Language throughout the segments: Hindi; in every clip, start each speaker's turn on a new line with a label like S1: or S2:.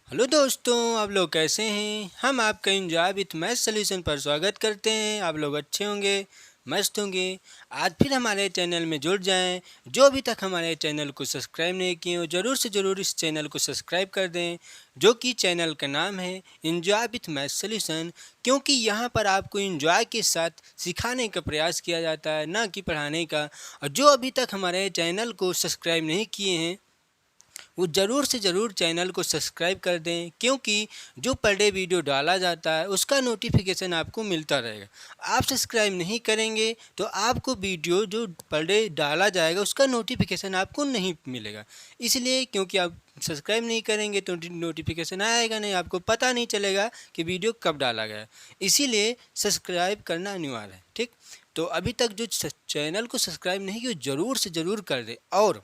S1: हेलो दोस्तों, आप लोग कैसे हैं। हम आपका एंजॉय विथ मैथ सॉल्यूशन पर स्वागत करते हैं। आप लोग अच्छे होंगे, मस्त होंगे। आज फिर हमारे चैनल में जुड़ जाएं। जो अभी तक हमारे चैनल को सब्सक्राइब नहीं किए हो, ज़रूर से ज़रूर इस चैनल को सब्सक्राइब कर दें, जो कि चैनल का नाम है एंजॉय विथ मैथ सॉल्यूशन। क्योंकि यहाँ पर आपको एंजॉय के साथ सिखाने का प्रयास किया जाता है, ना कि पढ़ाने का। और जो अभी तक हमारे चैनल को सब्सक्राइब नहीं किए हैं, वो ज़रूर से ज़रूर चैनल को सब्सक्राइब कर दें, क्योंकि जो पर डे वीडियो डाला जाता है उसका नोटिफिकेशन आपको मिलता रहेगा। आप सब्सक्राइब नहीं करेंगे तो आपको वीडियो जो पर डे डाला जाएगा उसका नोटिफिकेशन आपको नहीं मिलेगा। इसलिए क्योंकि आप सब्सक्राइब नहीं करेंगे तो नोटिफिकेशन आएगा नहीं, आपको पता नहीं चलेगा कि वीडियो कब डाला गया। इसीलिए सब्सक्राइब करना अनिवार्य है, ठीक। तो अभी तक जो चैनल को सब्सक्राइब नहीं किया, ज़रूर से ज़रूर कर दे। और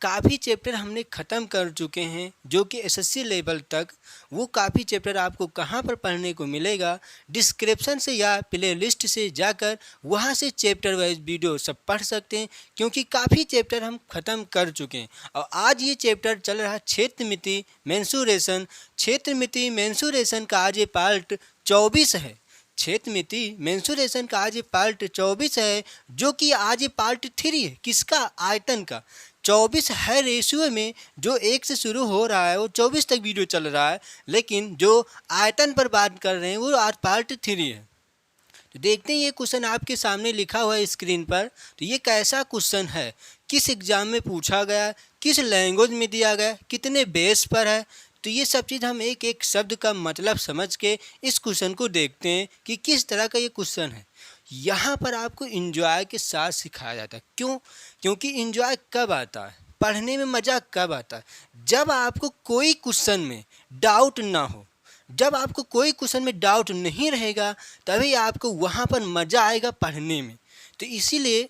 S1: काफ़ी चैप्टर हमने ख़त्म कर चुके हैं, जो कि एसएससी लेवल तक। वो काफ़ी चैप्टर आपको कहाँ पर पढ़ने को मिलेगा, डिस्क्रिप्शन से या प्ले लिस्ट से जाकर वहाँ से चैप्टर वाइज वीडियो सब पढ़ सकते हैं, क्योंकि काफ़ी चैप्टर हम ख़त्म कर चुके हैं। और आज ये चैप्टर चल रहा है क्षेत्रमिति मेंसुरेशन। क्षेत्रमिति मेंसुरेशन का आज ये पार्ट 24 है। क्षेत्रमिति मेंसुरेशन का आज ये पार्ट 24 है, जो कि आज ये पार्ट 3 है। किसका? आयतन का। 24 है रेशियो में, जो 1 से शुरू हो रहा है वो 24 तक वीडियो चल रहा है, लेकिन जो आयतन पर बात कर रहे हैं वो आज पार्ट 3 है। तो देखते हैं ये क्वेश्चन आपके सामने लिखा हुआ है स्क्रीन पर। तो ये कैसा क्वेश्चन है, किस एग्जाम में पूछा गया, किस लैंग्वेज में दिया गया, कितने बेस पर है। तो ये सब चीज़ हम एक एक शब्द का मतलब समझ के इस क्वेश्चन को देखते हैं कि किस तरह का ये क्वेश्चन है। यहाँ पर आपको इंजॉय के साथ सिखाया जाता है। क्यों? क्योंकि इंजॉय कब आता है, पढ़ने में मज़ा कब आता है, जब आपको कोई क्वेश्चन में डाउट ना हो। जब आपको कोई क्वेश्चन में डाउट नहीं रहेगा, तभी आपको वहाँ पर मज़ा आएगा पढ़ने में। तो इसीलिए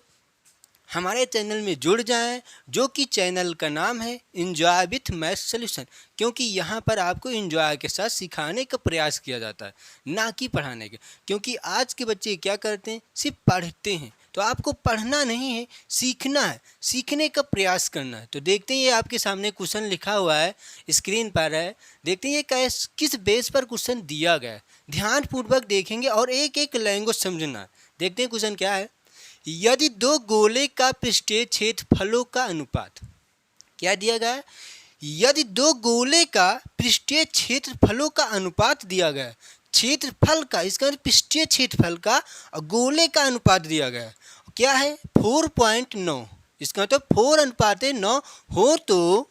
S1: हमारे चैनल में जुड़ जाएं, जो कि चैनल का नाम है एंजॉय विथ मैथ सॉल्यूशन। क्योंकि यहाँ पर आपको एंजॉय के साथ सिखाने का प्रयास किया जाता है, ना कि पढ़ाने का। क्योंकि आज के बच्चे क्या करते हैं, सिर्फ पढ़ते हैं। तो आपको पढ़ना नहीं है, सीखना है, सीखने का प्रयास करना है। तो देखते हैं ये आपके सामने क्वेश्चन लिखा हुआ है, स्क्रीन पर है। देखते हैं ये किस बेस पर क्वेश्चन दिया गया है। ध्यानपूर्वक देखेंगे और एक एक लैंग्वेज समझना है। देखते हैं क्वेश्चन क्या है। यदि दो गोले का पृष्ठीय क्षेत्रफलों का अनुपात, क्या दिया गया है? यदि दो गोले का पृष्ठीय क्षेत्रफलों का अनुपात दिया गया है। क्षेत्रफल का, इसका मतलब पृष्ठीय क्षेत्रफल का, और गोले का अनुपात दिया गया है। क्या है? 4.9। इसका मतलब 4:9 हो तो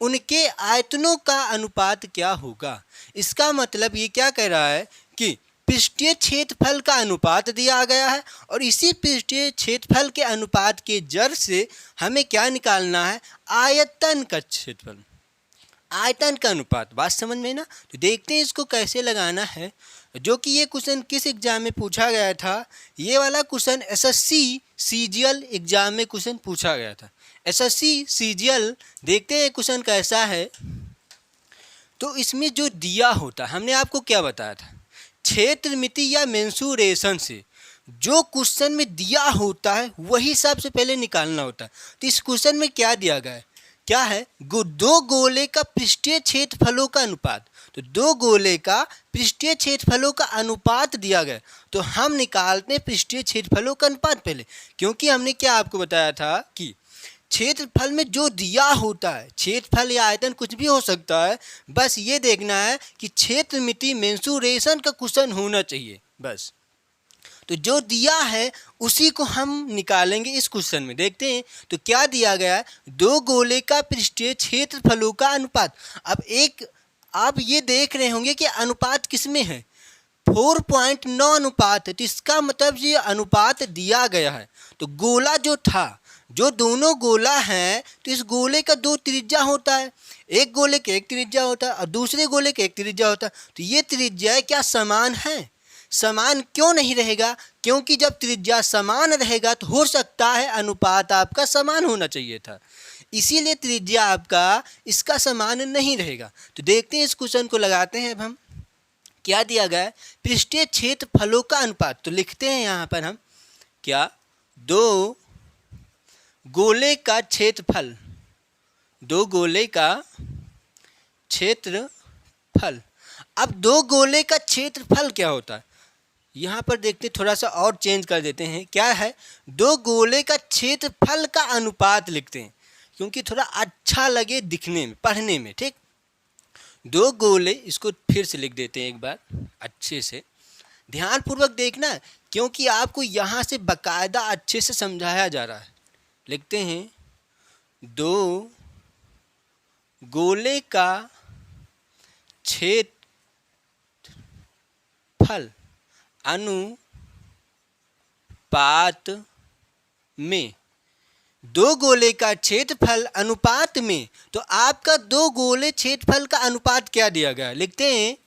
S1: उनके आयतनों का अनुपात क्या होगा। इसका मतलब ये क्या कह रहा है कि पृष्ठीय क्षेत्रफल का अनुपात दिया गया है, और इसी पृष्ठीय क्षेत्रफल के अनुपात के जड़ से हमें क्या निकालना है? आयतन का क्षेत्रफल, आयतन का अनुपात। बात समझ में ना? तो देखते हैं इसको कैसे लगाना है। जो कि ये क्वेश्चन किस एग्जाम में पूछा गया था। ये वाला क्वेश्चन एसएससी सीजीएल एग्जाम में क्वेश्चन पूछा गया था। एसएससी सीजीएल, देखते हैं क्वेश्चन कैसा है। तो इसमें जो दिया होता, हमने आपको क्या बताया था, क्षेत्रमिति या मेंसुरेशन से जो क्वेश्चन में दिया होता है वही सबसे पहले निकालना होता है। तो इस क्वेश्चन में क्या दिया गया है? क्या है? दो गोले का पृष्ठीय क्षेत्रफलों का अनुपात। तो दो गोले का पृष्ठीय क्षेत्रफलों का अनुपात दिया गया, तो हम निकालते हैं पृष्ठीय क्षेत्रफलों का अनुपात पहले। क्योंकि हमने क्या आपको बताया था कि क्षेत्रफल में जो दिया होता है, क्षेत्रफल या आयतन कुछ भी हो सकता है, बस ये देखना है कि क्षेत्रमिति मेंसुरेशन का क्वेश्चन होना चाहिए बस। तो जो दिया है उसी को हम निकालेंगे इस क्वेश्चन में। देखते हैं तो क्या दिया गया है। दो गोले का पृष्ठीय क्षेत्रफलों का अनुपात। अब एक आप ये देख रहे होंगे कि अनुपात किस में है, 4.9 अनुपात है। तो इसका मतलब ये अनुपात दिया गया है। तो गोला जो था, जो दोनों गोला हैं, तो इस गोले का दो त्रिज्या होता है। एक गोले का एक त्रिज्या होता है और दूसरे गोले का एक त्रिज्या होता है। तो ये त्रिज्या क्या समान है? समान क्यों नहीं रहेगा? क्योंकि जब त्रिज्या समान रहेगा तो हो सकता है अनुपात आपका समान होना चाहिए था, इसीलिए त्रिज्या आपका इसका समान नहीं रहेगा। तो देखते हैं इस क्वेश्चन को लगाते हैं। अब हम क्या दिया गया है, पृष्ठीय क्षेत्रफलों का अनुपात। तो लिखते हैं यहाँ पर हम क्या, दो गोले का क्षेत्रफल, दो गोले का क्षेत्रफल। अब दो गोले का क्षेत्रफल क्या होता है, यहाँ पर देखते थोड़ा सा और चेंज कर देते हैं। क्या है, दो गोले का क्षेत्रफल का अनुपात लिखते हैं क्योंकि थोड़ा अच्छा लगे दिखने में, पढ़ने में। ठीक, दो गोले, इसको फिर से लिख देते हैं एक बार अच्छे से, ध्यानपूर्वक देखना क्योंकि आपको यहाँ से बकायदा अच्छे से समझाया जा रहा है। लिखते हैं दो गोले का क्षेत्रफल अनुपात में, दो गोले का क्षेत्रफल अनुपात में। तो आपका दो गोले क्षेत्रफल का अनुपात क्या दिया गया है, लिखते हैं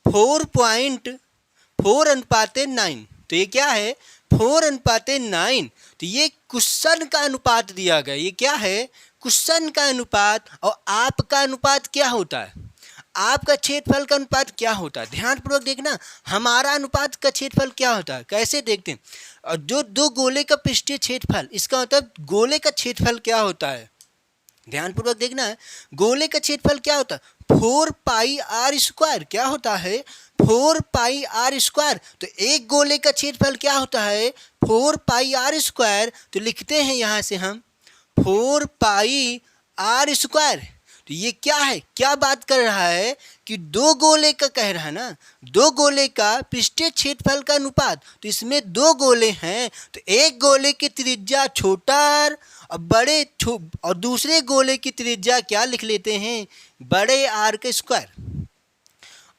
S1: 4.4:9। तो ये क्या है, 4:9। तो ये क्वेश्चन का अनुपात दिया गया, ये क्या है, क्वेश्चन का अनुपात। और आपका अनुपात क्या होता है, आपका क्षेत्रफल का अनुपात क्या होता है, ध्यानपूर्वक देखना। हमारा अनुपात का क्षेत्रफल क्या होता है, कैसे देखते हैं। और जो दो गोले का पृष्ठीय क्षेत्रफल, इसका मतलब गोले का क्षेत्रफल क्या होता है, ध्यानपूर्वक देखना है। गोले का क्षेत्रफल क्या होता है, 4πr²। क्या होता है, 4πr²। तो एक गोले का क्षेत्रफल क्या होता है, 4πr²। तो लिखते हैं यहाँ से हम 4πr²। तो ये क्या है, क्या बात कर रहा है कि दो गोले का कह रहा है ना, दो गोले का पृष्ठीय क्षेत्रफल का अनुपात। तो इसमें दो गोले हैं, तो एक गोले की त्रिज्या छोटा r और बड़े और दूसरे गोले की त्रिज्या क्या लिख लेते हैं, बड़े r का स्क्वायर।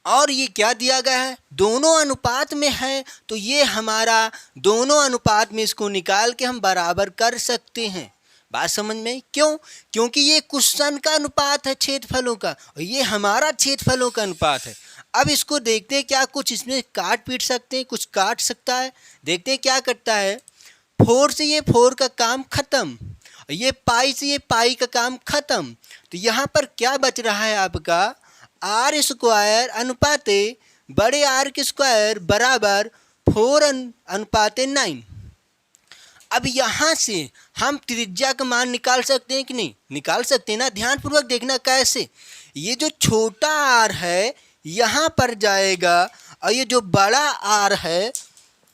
S1: और ये क्या दिया गया है, दोनों अनुपात में है। तो ये हमारा दोनों अनुपात में, इसको निकाल के हम बराबर कर सकते हैं। बात समझ में, क्यों, क्योंकि ये क्वेश्चन का अनुपात है क्षेत्रफलों का, और ये हमारा क्षेत्रफलों का अनुपात है। अब इसको देखते हैं, क्या कुछ इसमें काट पीट सकते हैं, कुछ काट सकता है। देखते हैं क्या करता है, 4 से ये 4 का काम खत्म, ये पाई से ये पाई का काम खत्म। तो यहाँ पर क्या बच रहा है आपका, r² अनुपाते बड़े r के स्क्वायर बराबर 4:9। अब यहाँ से हम त्रिज्या का मान निकाल सकते हैं कि नहीं, निकाल सकते हैं ना। ध्यानपूर्वक देखना कैसे, ये जो छोटा r है यहाँ पर जाएगा, और ये जो बड़ा r है,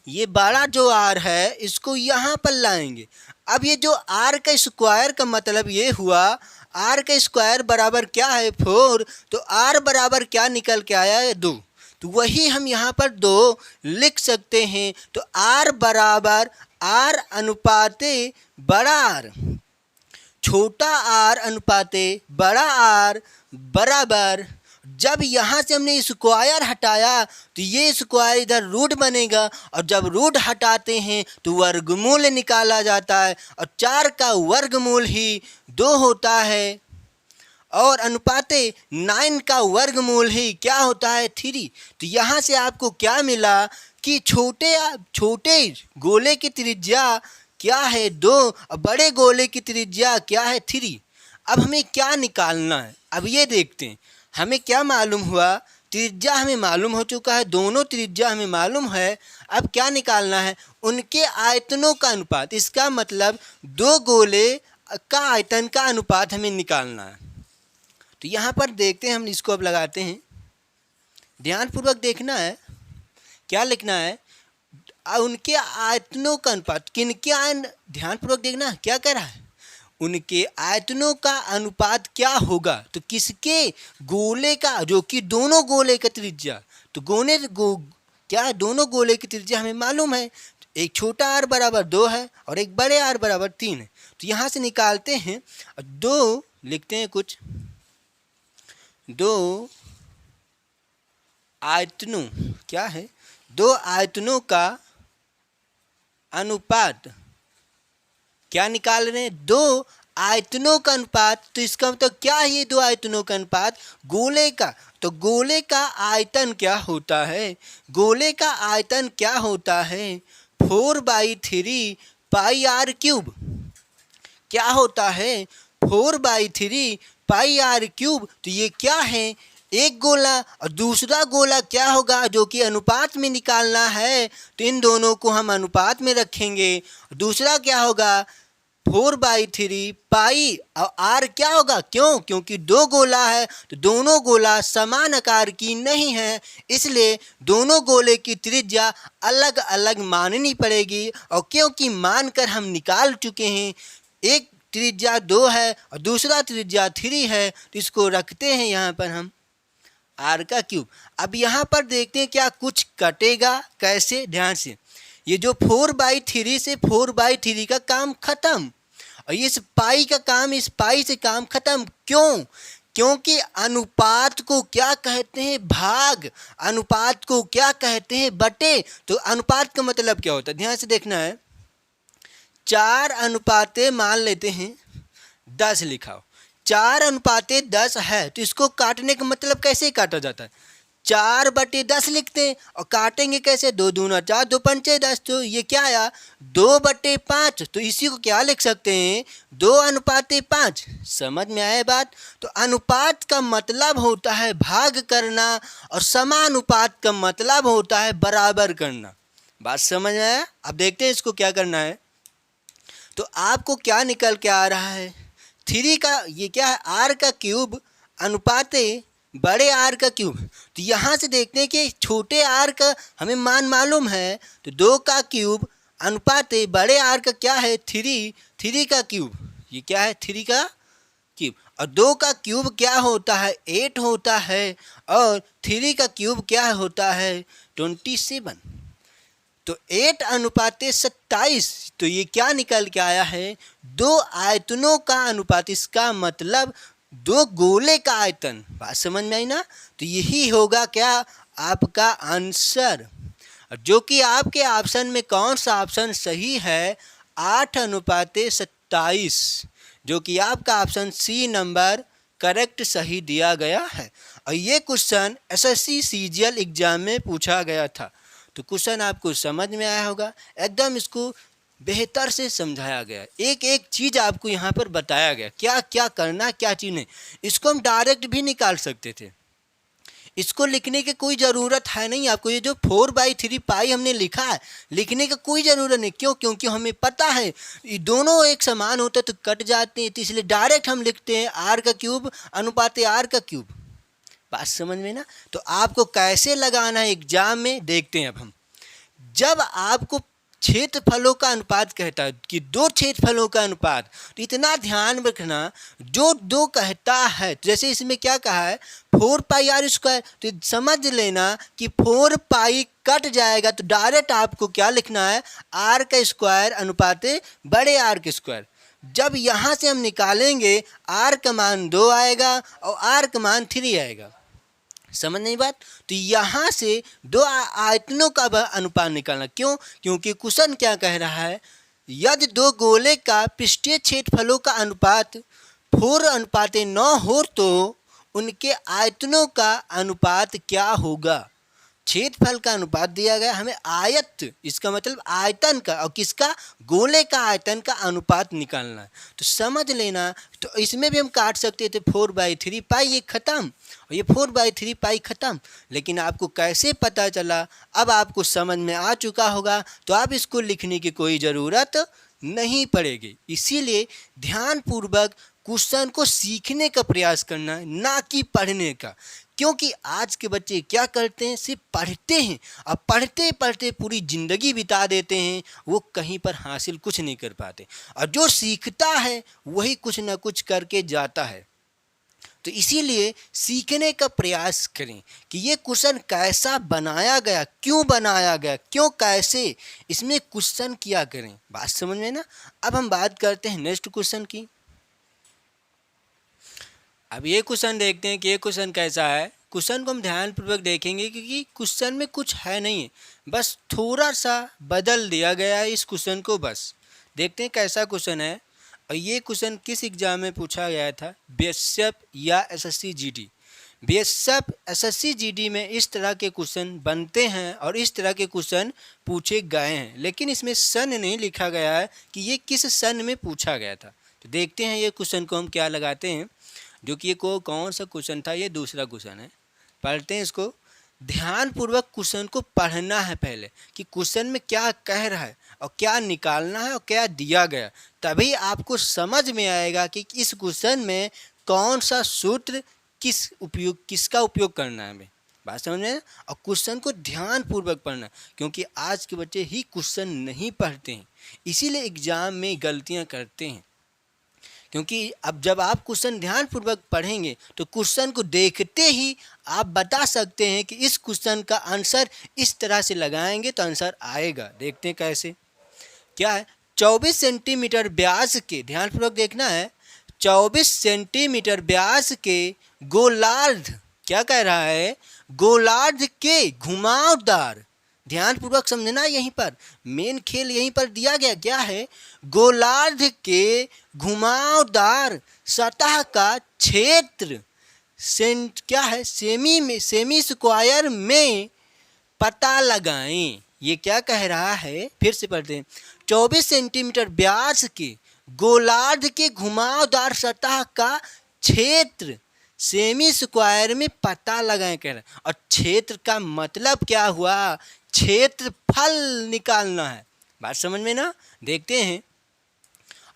S1: ये बड़ा जो r है इसको यहाँ पर लाएंगे। अब ये जो r का स्क्वायर का मतलब ये हुआ, r का स्क्वायर बराबर क्या है, 4। तो r बराबर क्या निकल के आया है, 2। तो वही हम यहाँ पर 2 लिख सकते हैं। तो r बराबर r अनुपाते बड़ा r, छोटा r अनुपाते बड़ा r बराबर, जब यहाँ से हमने स्क्वायर हटाया तो ये स्क्वायर इधर रूट बनेगा, और जब रूट हटाते हैं तो वर्गमूल निकाला जाता है, और 4 का वर्गमूल ही 2 होता है, और अनुपाते 9 का वर्गमूल ही क्या होता है, 3। तो यहाँ से आपको क्या मिला कि छोटे गोले की त्रिज्या क्या है, 2, और बड़े गोले की त्रिज्या क्या है, 3। अब हमें क्या निकालना है, अब ये देखते हैं। हमें क्या मालूम हुआ, त्रिज्या हमें मालूम हो चुका है, दोनों त्रिज्या हमें मालूम है। अब क्या निकालना है, उनके आयतनों का अनुपात। इसका मतलब दो गोले का आयतन का अनुपात हमें निकालना है। तो यहाँ पर देखते हैं, हम इसको अब लगाते हैं, ध्यानपूर्वक देखना है क्या लिखना है, उनके आयतनों का अनुपात। किनके ध्यानपूर्वक देखना क्या कह रहा है, उनके आयतनों का अनुपात क्या होगा। तो किसके, गोले का, जो कि दोनों गोले का त्रिज्या। तो क्या है, दोनों गोले की त्रिज्या हमें मालूम है, एक छोटा r बराबर 2 है और एक बड़े r बराबर 3 है। तो यहाँ से निकालते हैं, 2 लिखते हैं कुछ, 2 आयतनों, क्या है, 2 आयतनों का अनुपात। क्या निकाल रहे हैं, 2 आयतनों का अनुपात। तो इसका मतलब क्या है, ये 2 आयतनों का अनुपात गोले का। तो गोले का आयतन क्या होता है, गोले का आयतन क्या होता है, 4/3 पाई r क्यूब। क्या होता है, 4/3 पाई r क्यूब। तो ये क्या है, एक गोला और दूसरा गोला क्या होगा, जो कि अनुपात में निकालना है। तो इन दोनों को हम अनुपात में रखेंगे। दूसरा क्या होगा, 4/3 पाई और आर क्या होगा, क्यों, क्योंकि दो गोला है तो दोनों गोला समान आकार की नहीं है, इसलिए दोनों गोले की त्रिज्या अलग अलग माननी पड़ेगी। और क्योंकि मानकर हम निकाल चुके हैं, एक त्रिज्या 2 है और दूसरा त्रिज्या 3 है, तो इसको रखते हैं यहाँ पर हम आर का क्यूब। अब यहाँ पर देखते हैं क्या कुछ कटेगा, कैसे, ध्यान से। ये जो 4/3 से 4/3 का काम खत्म और इस पाई का काम इस पाई से काम खत्म, क्यों, क्योंकि अनुपात को क्या कहते हैं, भाग, अनुपात को क्या कहते हैं, बटे। तो अनुपात का मतलब क्या होता है, ध्यान से देखना है। 4 मान लेते हैं 10 लिखा हो, 4:10 है, तो इसको काटने का मतलब कैसे काटा जाता है, 4/10 लिखते हैं और काटेंगे कैसे, 2 दूना 4, 2 पंचे 10, तो ये क्या आया 2/5। तो इसी को क्या लिख सकते हैं, 2:5। समझ में आया बात। तो अनुपात का मतलब होता है भाग करना और समानुपात का मतलब होता है बराबर करना। बात समझ में आया। अब देखते हैं इसको क्या करना है। तो आपको क्या निकल के आ रहा है, 3 का ये क्या है, आर का क्यूब अनुपाते बड़े आर का क्यूब। तो यहाँ से देखते हैं कि छोटे आर का हमें मान मालूम है, तो 2 का क्यूब अनुपाते बड़े आर का क्या है, 3 का क्यूब, ये क्या है 3 का क्यूब। और 2 का क्यूब क्या होता है, 8 होता है, और 3 का क्यूब क्या होता है, 27। तो 8:27। तो ये क्या निकल के आया है, 2 आयतनों का अनुपात, इसका मतलब 2 गोले का आयतन। बात समझ में आई ना। तो यही होगा क्या आपका आंसर, जो कि आपके ऑप्शन में कौन सा ऑप्शन सही है, 8:27, जो कि आपका ऑप्शन सी नंबर करेक्ट सही दिया गया है। और ये क्वेश्चन एसएससी सीजीएल एग्जाम में पूछा गया था। तो क्वेश्चन आपको समझ में आया होगा, एकदम इसको बेहतर से समझाया गया, एक एक चीज़ आपको यहाँ पर बताया गया, क्या क्या करना क्या चीज़ नहीं। इसको हम डायरेक्ट भी निकाल सकते थे, इसको लिखने की कोई ज़रूरत है नहीं आपको। ये जो 4/3 पाई हमने लिखा है, लिखने का कोई ज़रूरत नहीं, क्यों, क्योंकि हमें पता है ये दोनों एक समान होते तो कट जाते हैं, तो इसलिए डायरेक्ट हम लिखते हैं आर का क्यूब अनुपात आर का क्यूब। बात समझ में ना। तो आपको कैसे लगाना है एग्जाम में देखते हैं अब हम। जब आपको क्षेत्रफलों का अनुपात कहता है कि 2 क्षेत्रफलों का अनुपात, तो इतना ध्यान रखना, जो 2 कहता है, जैसे इसमें क्या कहा है 4πr², तो समझ लेना कि 4π कट जाएगा, तो डायरेक्ट आपको क्या लिखना है, आर का स्क्वायर अनुपात बड़े आर के स्क्वायर। जब यहाँ से हम निकालेंगे आर का मान 2 आएगा और आर का मान 3 आएगा। समझ नहीं बात। तो यहाँ से 2 आयतनों का अनुपात निकालना, क्यों, क्योंकि क्वेश्चन क्या कह रहा है, यदि 2 गोले का पृष्ठीय क्षेत्रफलों का अनुपात 4:9 हो तो उनके आयतनों का अनुपात क्या होगा। क्षेत्रफल का अनुपात दिया गया हमें, आयत इसका मतलब आयतन का, और किसका, गोले का आयतन का अनुपात निकालना है। तो समझ लेना। तो इसमें भी हम काट सकते थे 4/3 पाई, ये खत्म, और ये 4/3 पाई खत्म। लेकिन आपको कैसे पता चला, अब आपको समझ में आ चुका होगा, तो आप इसको लिखने की कोई ज़रूरत नहीं पड़ेगी। इसीलिए ध्यानपूर्वक क्वेश्चन को सीखने का प्रयास करना, ना कि पढ़ने का। क्योंकि आज के बच्चे क्या करते हैं, सिर्फ पढ़ते हैं, और पढ़ते पढ़ते पूरी ज़िंदगी बिता देते हैं, वो कहीं पर हासिल कुछ नहीं कर पाते। और जो सीखता है वही कुछ ना कुछ करके जाता है। तो इसीलिए सीखने का प्रयास करें कि ये क्वेश्चन कैसा बनाया गया, क्यों बनाया गया, क्यों, कैसे, इसमें क्वेश्चन किया करें। बात समझ में ना। अब हम बात करते हैं नेक्स्ट क्वेश्चन की। अब ये क्वेश्चन देखते हैं कि ये क्वेश्चन कैसा है। क्वेश्चन को हम ध्यानपूर्वक देखेंगे क्योंकि क्वेश्चन में कुछ है नहीं, बस थोड़ा सा बदल दिया गया है इस क्वेश्चन को। बस देखते हैं कैसा क्वेश्चन है। और ये क्वेश्चन किस एग्जाम में पूछा गया था, बीएसएफ या SSC GD. BSF SSC GD में इस तरह के क्वेश्चन बनते हैं और इस तरह के क्वेश्चन पूछे गए हैं, लेकिन इसमें सन नहीं लिखा गया है कि ये किस सन में पूछा गया था। तो देखते हैं ये क्वेश्चन को हम क्या लगाते हैं, जो कि ये कौन सा क्वेश्चन था, ये दूसरा क्वेश्चन है। पढ़ते हैं इसको। ध्यानपूर्वक क्वेश्चन को पढ़ना है पहले कि क्वेश्चन में क्या कह रहा है और क्या निकालना है और क्या दिया गया, तभी आपको समझ में आएगा कि इस क्वेश्चन में कौन सा सूत्र किसका उपयोग करना है। हमें बात समझ में। और क्वेश्चन को ध्यानपूर्वक पढ़ना, क्योंकि आज के बच्चे ही क्वेश्चन नहीं पढ़ते हैं, इसीलिए एग्जाम में गलतियां करते हैं। क्योंकि अब जब आप क्वेश्चन ध्यानपूर्वक पढ़ेंगे तो क्वेश्चन को देखते ही आप बता सकते हैं कि इस क्वेश्चन का आंसर इस तरह से लगाएंगे तो आंसर आएगा। देखते हैं कैसे। क्या है, 24 सेंटीमीटर व्यास के, ध्यानपूर्वक देखना है, 24 सेंटीमीटर व्यास के गोलार्ध, क्या कह रहा है, गोलार्ध के घुमावदार, ध्यानपूर्वक समझना, यहीं पर मेन खेल यहीं पर दिया गया। क्या है, गोलार्ध के घुमावदार सतह का क्षेत्र क्या है, सेमी स्क्वायर में पता लगाएं। ये क्या कह रहा है, फिर से पढ़ते हैं। 24 सेंटीमीटर व्यास के गोलार्ध के घुमावदार सतह का क्षेत्र सेमी स्क्वायर में पता लगाएं कह रहा है। और क्षेत्र का मतलब क्या हुआ, क्षेत्रफल निकालना है। बात समझ में ना। देखते हैं,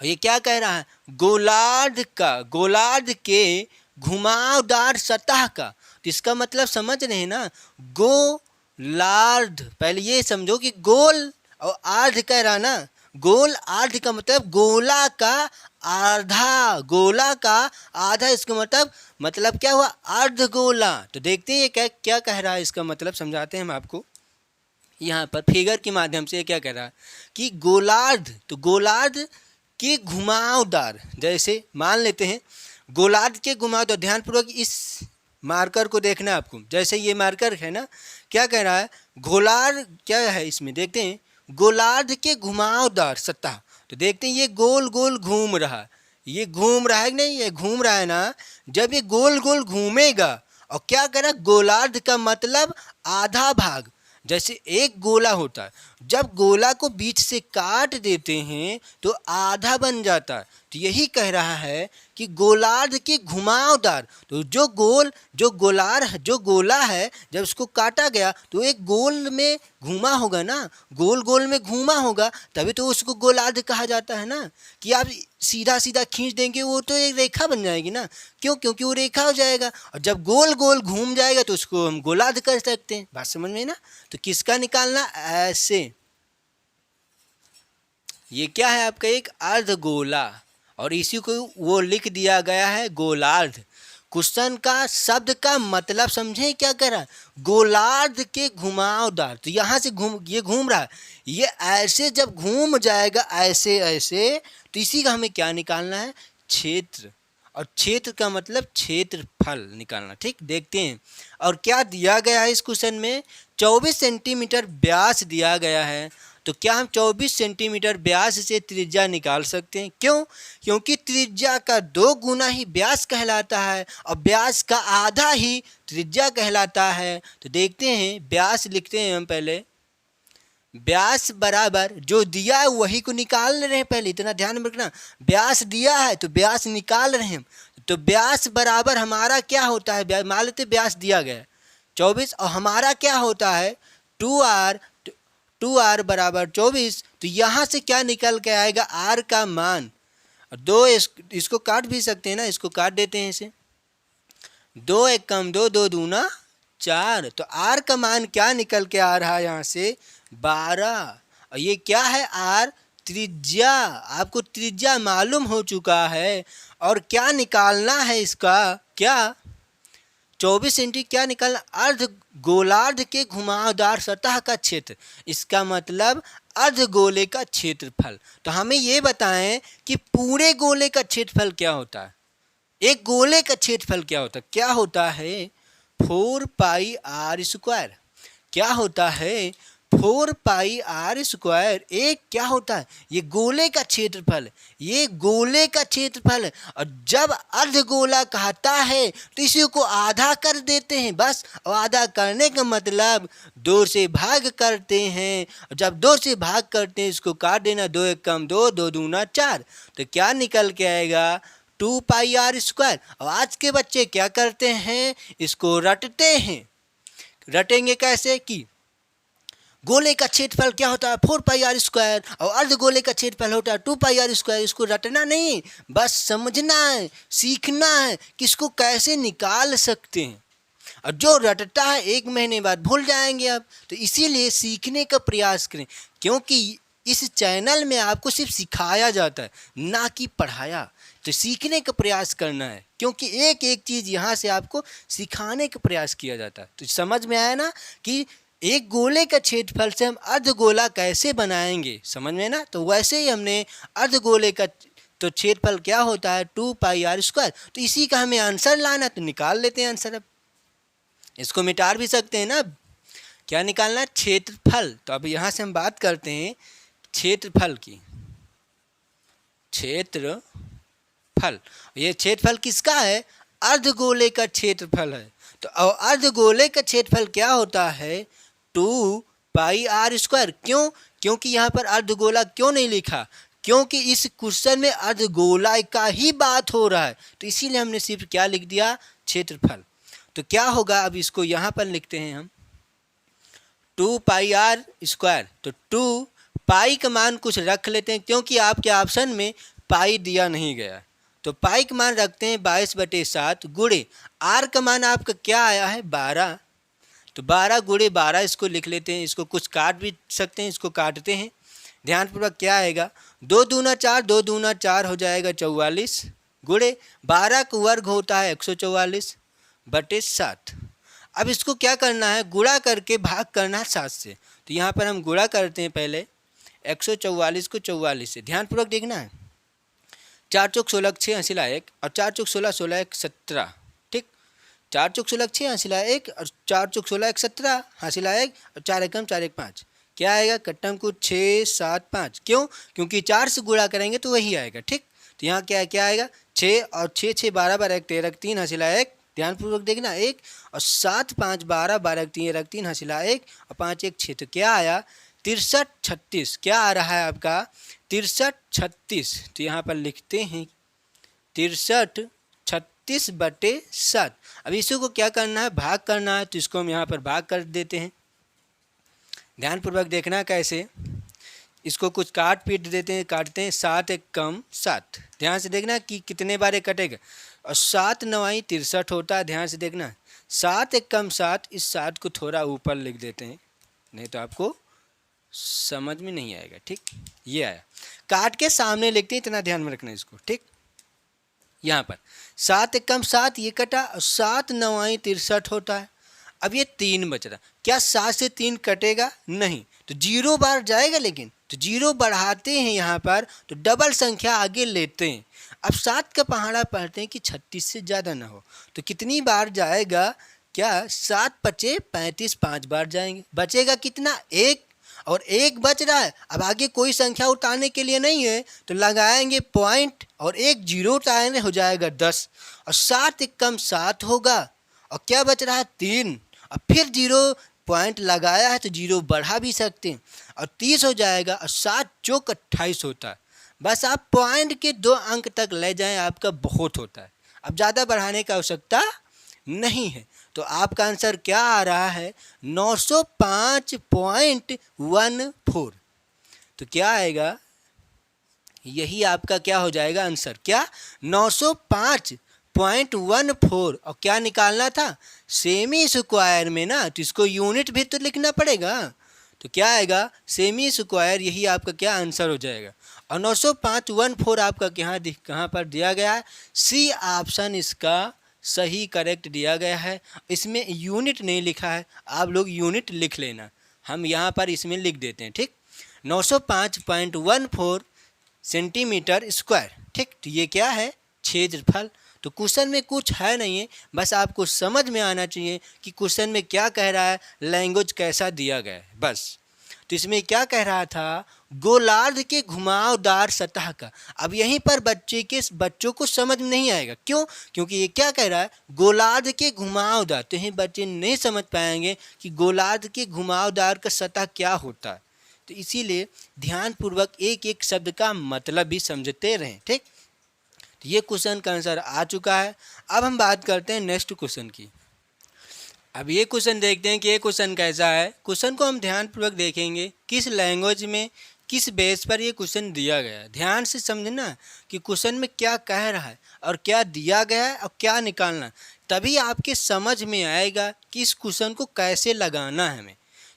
S1: और ये क्या कह रहा है, गोलार्ध के घुमावदार सतह का, तो इसका मतलब समझ रहे हैं ना, गोलार्ध, पहले ये समझो कि गोल और आर्ध कह रहा ना, गोल आर्ध का मतलब गोला का आधा, गोला का आधा, इसका मतलब क्या हुआ, अर्धगोला। तो देखते हैं ये क्या कह रहा है, इसका मतलब समझाते हैं हम आपको। यहाँ पर फिगर के माध्यम से क्या कह रहा है कि गोलार्ध, तो गोलार्ध के घुमावदार, जैसे मान लेते हैं गोलार्ध के घुमावदार, ध्यानपूर्वक इस मार्कर को देखना है आपको। जैसे ये मार्कर है ना, क्या कह रहा है, गोलार्ध क्या है, इसमें देखते हैं गोलार्ध के घुमावदार सतह। तो देखते हैं ये गोल गोल घूम रहा, ये घूम रहा है नहीं, ये घूम रहा है ना। जब ये गोल गोल घूमेगा और क्या करा, गोलार्ध का मतलब आधा भाग, जैसे एक गोला होता है, जब गोला को बीच से काट देते हैं तो आधा बन जाता है। तो यही कह रहा है कि गोलार्ध के घुमावदार, तो जो गोला है, जब उसको काटा गया तो एक गोल में घूमा होगा ना, गोल गोल में घूमा होगा, तभी तो उसको गोलार्ध कहा जाता है ना। कि आप सीधा सीधा खींच देंगे वो तो एक रेखा बन जाएगी ना, क्यों, क्योंकि वो रेखा हो जाएगा, और जब गोल गोल घूम जाएगा तो उसको हम गोलार्ध कर सकते हैं। बात समझ में ना। तो किसका निकालना, ऐसे, ये क्या है आपका एक अर्धगोला, और इसी को वो लिख दिया गया है गोलार्ध। क्वेश्चन का शब्द का मतलब समझे क्या कर रहा है, गोलार्ध के घुमावदार। तो यहाँ से ये घूम रहा है, ये ऐसे जब घूम जाएगा ऐसे ऐसे, तो इसी का हमें क्या निकालना है, क्षेत्र। और क्षेत्र का मतलब क्षेत्रफल निकालना। ठीक, देखते हैं। और क्या दिया गया है इस क्वेश्चन में, 24 सेंटीमीटर व्यास दिया गया है। तो क्या हम 24 सेंटीमीटर व्यास से त्रिज्या निकाल सकते हैं? क्यों? क्योंकि त्रिज्या का 2 गुना ही व्यास कहलाता है और व्यास का आधा ही त्रिज्या कहलाता है। तो देखते हैं, व्यास लिखते हैं हम पहले। व्यास बराबर जो दिया है वही को निकाल रहे हैं, पहले इतना ध्यान में रखना। व्यास दिया है तो व्यास निकाल रहे हैं। तो व्यास बराबर हमारा क्या होता है, मान लेते व्यास दिया गया 24 और हमारा क्या होता है 2r बराबर 24। तो यहाँ से क्या निकल के आएगा, r का मान। दो इसको काट भी सकते हैं ना, इसको काट देते हैं इसे, 2 1 कम 2, 2 दूना 4। तो r का मान क्या निकल के आ रहा है यहाँ से, 12। और ये क्या है, r त्रिज्या। आपको त्रिज्या मालूम हो चुका है। और क्या निकालना है इसका, क्या 24 सेंटी क्या निकालना, अर्ध गोलार्ध के घुमावदार सतह का क्षेत्र, इसका मतलब अर्ध गोले का क्षेत्रफल। तो हमें ये बताएं कि पूरे गोले का क्षेत्रफल क्या होता है, एक गोले का क्षेत्रफल क्या होता है, क्या होता है 4 पाई r स्क्वायर। क्या होता है 4 पाई r स्क्वायर। एक क्या होता है, ये गोले का क्षेत्रफल, ये गोले का क्षेत्रफल है। और जब अर्धगोला कहता है तो इसी को आधा कर देते हैं बस। और आधा करने का मतलब 2 से भाग करते हैं। जब 2 से भाग करते हैं इसको काट देना, 2 1 कम 2, 2 दूना 4। तो क्या निकल के आएगा 2 पाई r स्क्वायर। और आज के बच्चे क्या करते हैं, इसको रटते हैं, रटेंगे कैसे कि गोले का क्षेत्रफल क्या होता है 4πr², और अर्धगोले का क्षेत्रफल होता है 2πr²। इसको रटना नहीं, बस समझना है, सीखना है कि इसको कैसे निकाल सकते हैं। और जो रटता है 1 महीने बाद भूल जाएंगे आप। तो इसीलिए सीखने का प्रयास करें, क्योंकि इस चैनल में आपको सिर्फ सिखाया जाता है, ना कि पढ़ाया। तो सीखने का प्रयास करना है, क्योंकि एक एक चीज़ यहाँ से आपको सिखाने का प्रयास किया जाता है। तो समझ में आया ना कि एक गोले का क्षेत्रफल से हम अर्धगोला कैसे बनाएंगे, समझ में ना। तो वैसे ही हमने अर्धगोले का तो क्षेत्रफल क्या होता है 2πr²। तो इसी का हमें आंसर लाना, तो निकाल लेते हैं आंसर। अब इसको मिटा भी सकते हैं ना। क्या निकालना है? क्षेत्रफल। तो अब यहाँ से हम बात करते हैं क्षेत्रफल की। क्षेत्रफल, ये क्षेत्रफल किसका है? अर्धगोले का क्षेत्रफल है। तो अर्धगोले का क्षेत्रफल क्या होता है 2πr²। क्यों? क्योंकि यहाँ पर अर्धगोला क्यों नहीं लिखा? क्योंकि इस क्वेश्चन में अर्धगोला का ही बात हो रहा है, तो इसीलिए हमने सिर्फ क्या लिख दिया? क्षेत्रफल। तो क्या होगा, अब इसको यहाँ पर लिखते हैं हम 2πr²। तो 2 पाई का मान कुछ रख लेते हैं, क्योंकि आपके ऑप्शन में पाई दिया नहीं गया। तो पाई का मान रखते हैं 22/7 गुणे आर का मान आपका क्या आया है 12। तो 12 गुणे 12 इसको लिख लेते हैं। इसको कुछ काट भी सकते हैं, इसको काटते हैं ध्यानपूर्वक। क्या आएगा? 2 दूना 4, 2 दूना 4 हो जाएगा 44 गुणे 12 का वर्ग होता है 144/7। अब इसको क्या करना है? गुणा करके भाग करना है 7 से। तो यहाँ पर हम गुणा करते हैं पहले 144 को 44 से। ध्यानपूर्वक देखना है। 4 चौक 16 6 हंसिला 1 और 4 चौक 16 16 1 17। ठीक, 4 चौक 16 6 हंसिला 1 और 4 चौक 16 1 17 हंसिला 1 और 4 एकम 4 1 5। क्या आएगा? कट्टम को 6 7 5। क्यों? क्योंकि 4 से गुणा करेंगे तो वही आएगा। ठीक, तो यहाँ क्या आएगा? 6 और 6 6 12 12 1 13 3 हंसिला 1। ध्यानपूर्वक देखना 1 और 7 5 12 12 3 3 हंसिला 1 और 5 1 6। तो क्या आया? 63 36। क्या आ रहा है आपका? 63 36। तो यहाँ पर लिखते हैं 63 36/7। अब इसको क्या करना है? भाग करना है। तो इसको हम यहाँ पर भाग कर देते हैं। ध्यानपूर्वक देखना कैसे। इसको कुछ काट पीट देते हैं, काटते हैं। 7 1 कम 7। ध्यान से देखना कि कितने बार कटेगा। और 7 9 63 होता है। ध्यान से देखना 7 1 कम 7। इस 7 को थोड़ा ऊपर लिख देते हैं, नहीं तो आपको समझ में नहीं आएगा। ठीक, ये आया। काट के सामने लिखते हैं, इतना ध्यान में रखना इसको। ठीक, यहाँ पर 7 1 कम 7 ये कटा और 7 9 63 होता है। अब ये 3 बच रहा। क्या 7 से 3 कटेगा? नहीं, तो 0 बार जाएगा। लेकिन तो 0 बढ़ाते हैं यहाँ पर, तो डबल संख्या आगे लेते हैं। अब 7 का पहाड़ा पढ़ते हैं कि 36 से ज़्यादा ना हो। तो कितनी बार जाएगा? क्या 7 5 35 5 बार जाएंगे। बचेगा कितना? 1। और 1 बच रहा है। अब आगे कोई संख्या उतारने के लिए नहीं है, तो लगाएंगे पॉइंट और 1 0 उतारेंगे, हो जाएगा 10। और 7 1 कम 7 होगा। और क्या बच रहा है? 3। अब फिर 0 पॉइंट लगाया है तो 0 बढ़ा भी सकते हैं और 30 हो जाएगा। और 7 चौक 28 होता है। बस आप पॉइंट के 2 अंक तक ले जाएं, आपका बहुत होता है। अब ज़्यादा बढ़ाने की आवश्यकता नहीं है। तो आपका आंसर क्या आ रहा है? 905.14। तो क्या आएगा? यही आपका क्या हो जाएगा आंसर? क्या? 905.14। और क्या निकालना था? सेमी स्क्वायर में ना, तो इसको यूनिट भी तो लिखना पड़ेगा। तो क्या आएगा? Semi square. यही आपका क्या आंसर हो जाएगा। और 905.14 आपका कहाँ पर दिया गया है? सी ऑप्शन इसका सही करेक्ट दिया गया है। इसमें यूनिट नहीं लिखा है, आप लोग यूनिट लिख लेना। हम यहाँ पर इसमें लिख देते हैं। ठीक, 905.14 सेंटीमीटर स्क्वायर। ठीक, तो ये क्या है? क्षेत्रफल। तो क्वेश्चन में कुछ है नहीं है, बस आपको समझ में आना चाहिए कि क्वेश्चन में क्या कह रहा है, लैंग्वेज कैसा दिया गया है, बस। तो इसमें क्या कह रहा था? गोलार्ध के घुमावदार सतह का। अब यहीं पर बच्चों को समझ में नहीं आएगा। क्यों? क्योंकि ये क्या कह रहा है? गोलार्ध के घुमावदार। तो यही बच्चे नहीं समझ पाएंगे कि गोलार्ध के घुमावदार का सतह क्या होता है। तो इसीलिए ध्यानपूर्वक एक एक शब्द का मतलब भी समझते रहें। ठीक, तो ये क्वेश्चन का आंसर आ चुका है। अब हम बात करते हैं नेक्स्ट क्वेश्चन की। अब ये क्वेश्चन देखते हैं कि ये क्वेश्चन कैसा है। क्वेश्चन को हम ध्यानपूर्वक देखेंगे, किस लैंग्वेज में किस बेस पर ये क्वेश्चन दिया गया है। ध्यान से समझना कि क्वेश्चन में क्या कह रहा है और क्या दिया गया है और क्या निकालना है। तभी आपके समझ में आएगा कि इस क्वेश्चन को कैसे लगाना है हमें।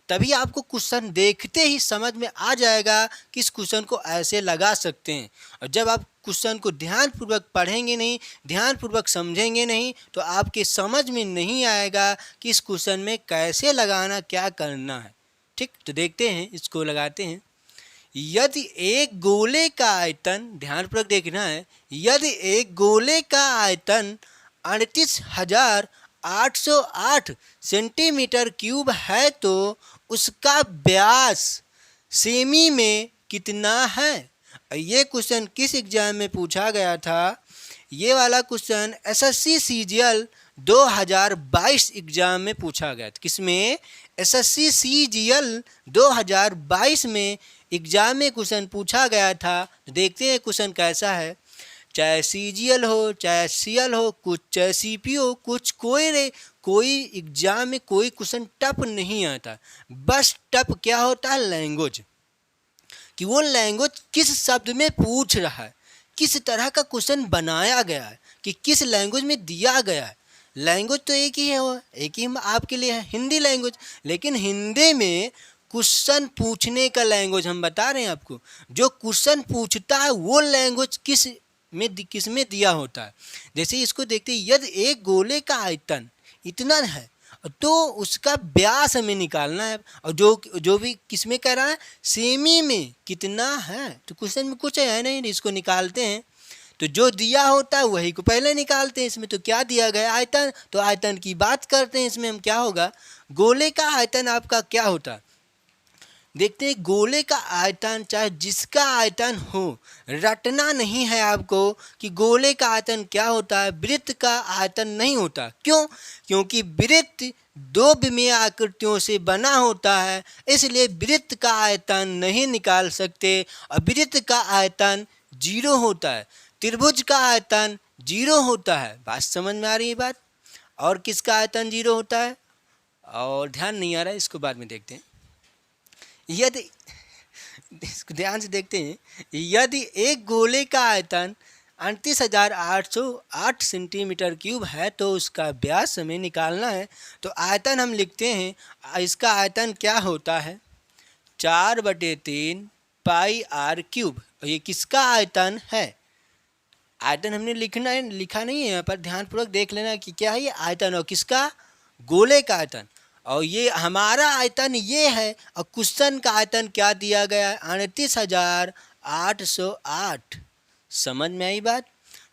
S1: तभी आपको क्वेश्चन देखते ही समझ में आ जाएगा कि इस क्वेश्चन को ऐसे लगा सकते हैं। और जब आप क्वेश्चन को ध्यानपूर्वक पढ़ेंगे नहीं, ध्यानपूर्वक समझेंगे नहीं, तो आपके समझ में नहीं आएगा कि इस क्वेश्चन में कैसे लगाना, क्या करना है। ठीक, तो देखते हैं, इसको लगाते हैं। यदि एक गोले का आयतन, ध्यानपूर्वक देखना है, यदि एक गोले का आयतन 38,808 सेंटीमीटर क्यूब है तो उसका व्यास सेमी में कितना है। ये क्वेश्चन किस एग्जाम में पूछा गया था? ये वाला क्वेश्चन एसएससी सीजीएल 2022 एग्जाम में पूछा गया था। किसमें? एसएससी सीजीएल 2022 में एग्जाम में क्वेश्चन पूछा गया था। देखते हैं क्वेश्चन कैसा है। चाहे सीजीएल हो, चाहे सीएल हो, कुछ चाहे सीपी हो, कुछ कोई एग्जाम में कोई क्वेश्चन टफ नहीं आता। बस टफ क्या होता है? लैंग्वेज, कि वो लैंग्वेज किस शब्द में पूछ रहा है, किस तरह का क्वेश्चन बनाया गया है, कि किस लैंग्वेज में दिया गया है। लैंग्वेज तो एक ही है, वो एक ही आपके लिए है, हिंदी लैंग्वेज। लेकिन हिंदी में क्वेश्चन पूछने का लैंग्वेज हम बता रहे हैं आपको। जो क्वेश्चन पूछता है वो लैंग्वेज किस में दिया होता है। जैसे इसको देखते हैं, यदि एक गोले का आयतन इतना है तो उसका व्यास हमें निकालना है। और जो भी किस में कह रहा है? सेमी में कितना है। तो क्वेश्चन में कुछ है नहीं, इसको निकालते हैं। तो जो दिया होता है वही को पहले निकालते हैं। इसमें तो क्या दिया गया? आयतन। तो आयतन की बात करते हैं। इसमें हम क्या होगा, गोले का आयतन आपका क्या होता है, देखते हैं। गोले का आयतन चाहे जिसका आयतन हो, रटना नहीं है आपको कि गोले का आयतन क्या होता है, वृत्त का आयतन नहीं होता। क्यों? क्योंकि वृत्त दो विमीय आकृतियों से बना होता है, इसलिए वृत्त का आयतन नहीं निकाल सकते। और वृत्त का आयतन 0 होता है, त्रिभुज का आयतन 0 होता है। बात समझ में आ रही है बात? और किसका आयतन 0 होता है और ध्यान नहीं आ रहा है, इसको बाद में देखते हैं। यदि इसको ध्यान से देखते हैं, यदि एक गोले का आयतन 38,808 सेंटीमीटर क्यूब है तो उसका व्यास हमें निकालना है। तो आयतन हम लिखते हैं, इसका आयतन क्या होता है? 4/3 पाई आर क्यूब। ये किसका आयतन है? आयतन हमने लिखा नहीं है यहाँ पर, ध्यानपूर्वक देख लेना कि क्या है ये आयतन। और किसका? गोले का आयतन। और ये हमारा आयतन ये है। और क्वेश्चन का आयतन क्या दिया गया है? 38,808। समझ में आई बात?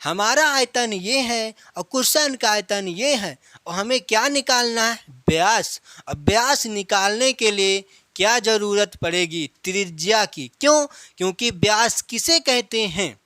S1: हमारा आयतन ये है और क्वेश्चन का आयतन ये है। और हमें क्या निकालना है? व्यास। और व्यास निकालने के लिए क्या ज़रूरत पड़ेगी? त्रिज्या की। क्यों? क्योंकि व्यास किसे कहते हैं?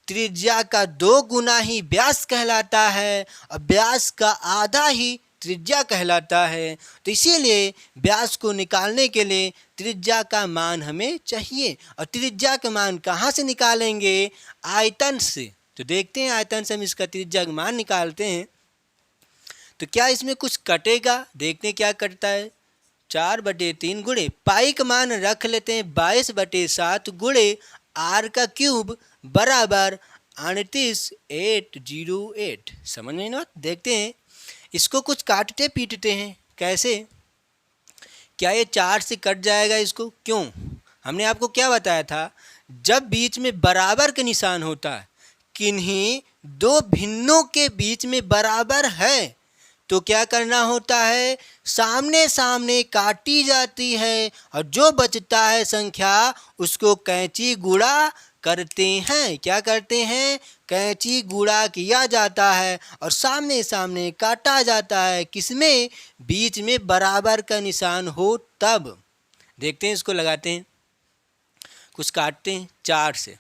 S1: त्रिज्या का 2 गुना ही व्यास कहलाता है और व्यास का आधा ही त्रिज्या कहलाता है। तो इसीलिए व्यास को निकालने के लिए त्रिज्या का मान हमें चाहिए। और त्रिज्या का मान कहाँ से निकालेंगे? आयतन से। तो देखते हैं आयतन से हम इसका त्रिज्या का मान निकालते हैं। तो क्या इसमें कुछ कटेगा? देखते हैं क्या कटता है। 4/3 गुणे पाई का मान रख लेते हैं 22/7 गुणे आर का क्यूब बराबर 38,808। समझ में ना? देखते हैं, इसको कुछ काटते पीटते हैं। कैसे? क्या ये 4 से कट जाएगा इसको? क्यों? हमने आपको क्या बताया था, जब बीच में बराबर का निशान होता है, किन्हीं दो भिन्नों के बीच में बराबर है, तो क्या करना होता है? सामने सामने काटी जाती है और जो बचता है संख्या उसको कैंची गुणा करते हैं। क्या करते हैं? कैंची गुणा किया जाता है और सामने सामने काटा जाता है। किसमें? बीच में बराबर का निशान हो तब। देखते हैं, इसको लगाते हैं, कुछ काटते हैं 4 से।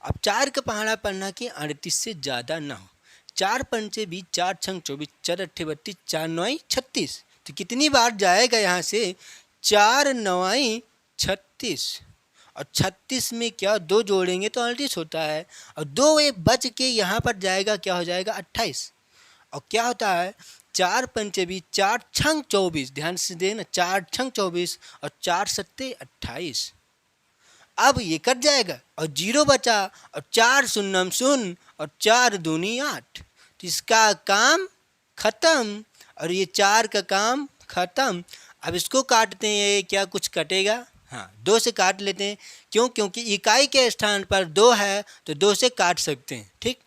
S1: अब 4 का पहाड़ा पढ़ना कि 38 से ज़्यादा ना हो। 4 पंचे 20, 4 छंग 24, 4 अट्ठे 32, 4 नौई 36। तो कितनी बार जाएगा यहाँ से? 4 नौई 36। और 36 में क्या 2 जोड़ेंगे तो 38 होता है। और 2 बच के यहाँ पर जाएगा, क्या हो जाएगा? 28। और क्या होता है? 4 पंचे 20, 4 छंग 24, ध्यान से देना, 4 छंग 24 और 4 सत्ते 28। अब ये कट जाएगा और 0 बचा और 4 शून्यम शून्य और 4 दूनी 8। तो इसका काम खत्म और ये 4 का काम खत्म। अब इसको काटते हैं, क्या कुछ कटेगा? हाँ, 2 से काट लेते हैं। क्यों? क्योंकि इकाई के स्थान पर 2 है तो 2 से काट सकते हैं। ठीक,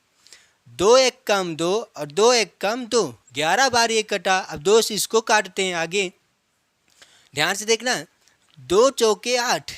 S1: 2 एक कम 2 और 2 एक कम 2, 11 बार ये कटा। अब 2 से इसको काटते हैं आगे, ध्यान से देखना। 2 चौके 8,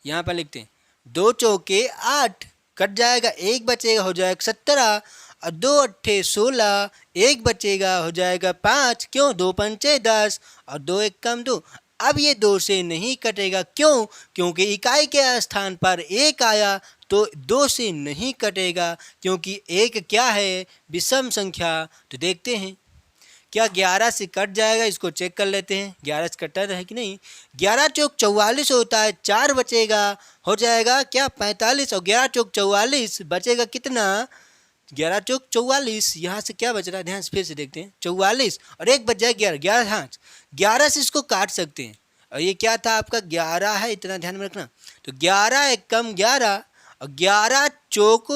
S1: यहाँ पर लिखते हैं 2 चौके 8, कट जाएगा, 1 बचेगा, हो जाएगा 17 और 2 अट्ठे 16, 1 बचेगा, हो जाएगा 5। क्यों? 2 पंचे 10 और 2 एक कम 2। अब ये 2 से नहीं कटेगा। क्यों? क्योंकि इकाई के स्थान पर 1 आया तो 2 से नहीं कटेगा, क्योंकि 1 क्या है? विषम संख्या। तो देखते हैं क्या 11 से कट जाएगा, इसको चेक कर लेते हैं 11 से कटा है कि नहीं। 11 चौक 44 होता है, 4 बचेगा, हो जाएगा क्या? 45 और 11 चौक 44 बचेगा कितना? 11 चौक 44, यहाँ से क्या बच रहा है? ध्यान से फिर से देखते हैं, 44 और 1 बच जाए 11, 11 हाँ 11 से इसको काट सकते हैं। और ये क्या था आपका? 11 है, इतना ध्यान में रखना। तो 11 एक कम 11 और 11 चौक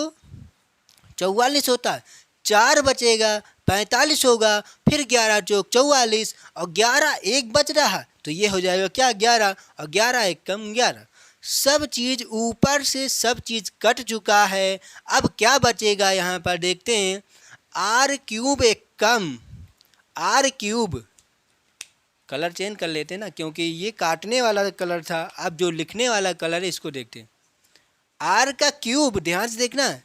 S1: 44 होता है, 4 बचेगा, 45 होगा, फिर 11 चौक 44 और 11 एक बच रहा, तो ये हो जाएगा क्या? 11 और 11 एक कम 11। सब चीज़ ऊपर से सब चीज़ कट चुका है। अब क्या बचेगा यहाँ पर देखते हैं, आर क्यूब एक कम, आर क्यूब, कलर चेंज कर लेते हैं ना, क्योंकि ये काटने वाला कलर था। अब जो लिखने वाला कलर है इसको देखते हैं, आर का क्यूब, ध्यान से देखना,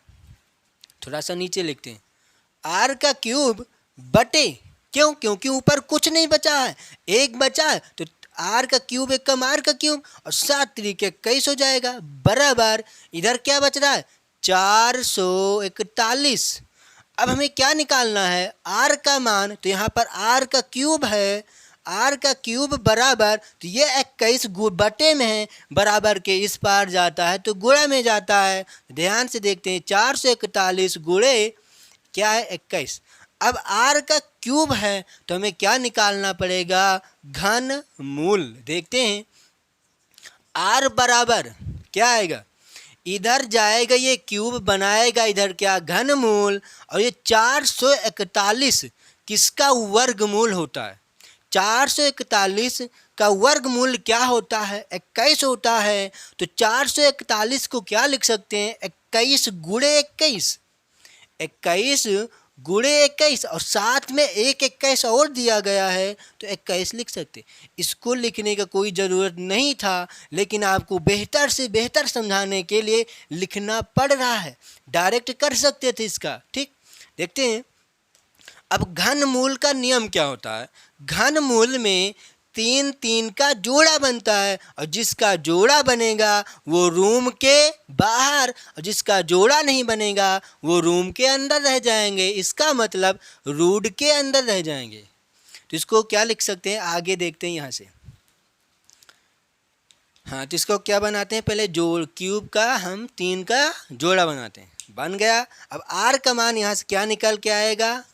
S1: थोड़ा सा नीचे लिखते हैं, आर का क्यूब बटे, क्यों? क्योंकि ऊपर कुछ नहीं बचा है, 1 बचा है, तो आर का क्यूब एक कम आर का क्यूब और 7 तरीके 21 हो जाएगा, बराबर इधर क्या बच रहा है? 441। अब हमें क्या निकालना है? आर का मान। तो यहाँ पर आर का क्यूब है, आर का क्यूब बराबर, तो ये 21 बटे में है, बराबर के इस पार जाता है तो गुणा में जाता है। ध्यान से देखते हैं, 441 गुणे क्या है? 21। अब आर का क्यूब है तो हमें क्या निकालना पड़ेगा? घन मूल। देखते हैं, आर बराबर क्या आएगा? इधर जाएगा, ये क्यूब बनाएगा, इधर क्या? घन मूल। और ये 441 किसका वर्गमूल होता है? 441 का वर्गमूल क्या होता है? 21 होता है। तो 441 को क्या लिख सकते हैं? 21 गुणे 21, 21 गुणे 21 और साथ में एक 21 और दिया गया है तो 21 लिख सकते। इसको लिखने का कोई ज़रूरत नहीं था, लेकिन आपको बेहतर से बेहतर समझाने के लिए लिखना पड़ रहा है। डायरेक्ट कर सकते थे इसका। ठीक, देखते हैं अब घन मूल का नियम क्या होता है। घन मूल में 3 3 का जोड़ा बनता है और जिसका जोड़ा बनेगा वो रूम के बाहर और जिसका जोड़ा नहीं बनेगा वो रूम के अंदर रह जाएंगे। इसका मतलब रूट के अंदर रह जाएंगे। तो इसको क्या लिख सकते हैं, आगे देखते हैं यहाँ से। हाँ, तो इसको क्या बनाते हैं, पहले जोड़ क्यूब का हम 3 का जोड़ा बनाते हैं, बन गया। अब आर का मान यहाँ से क्या निकल के आएगा?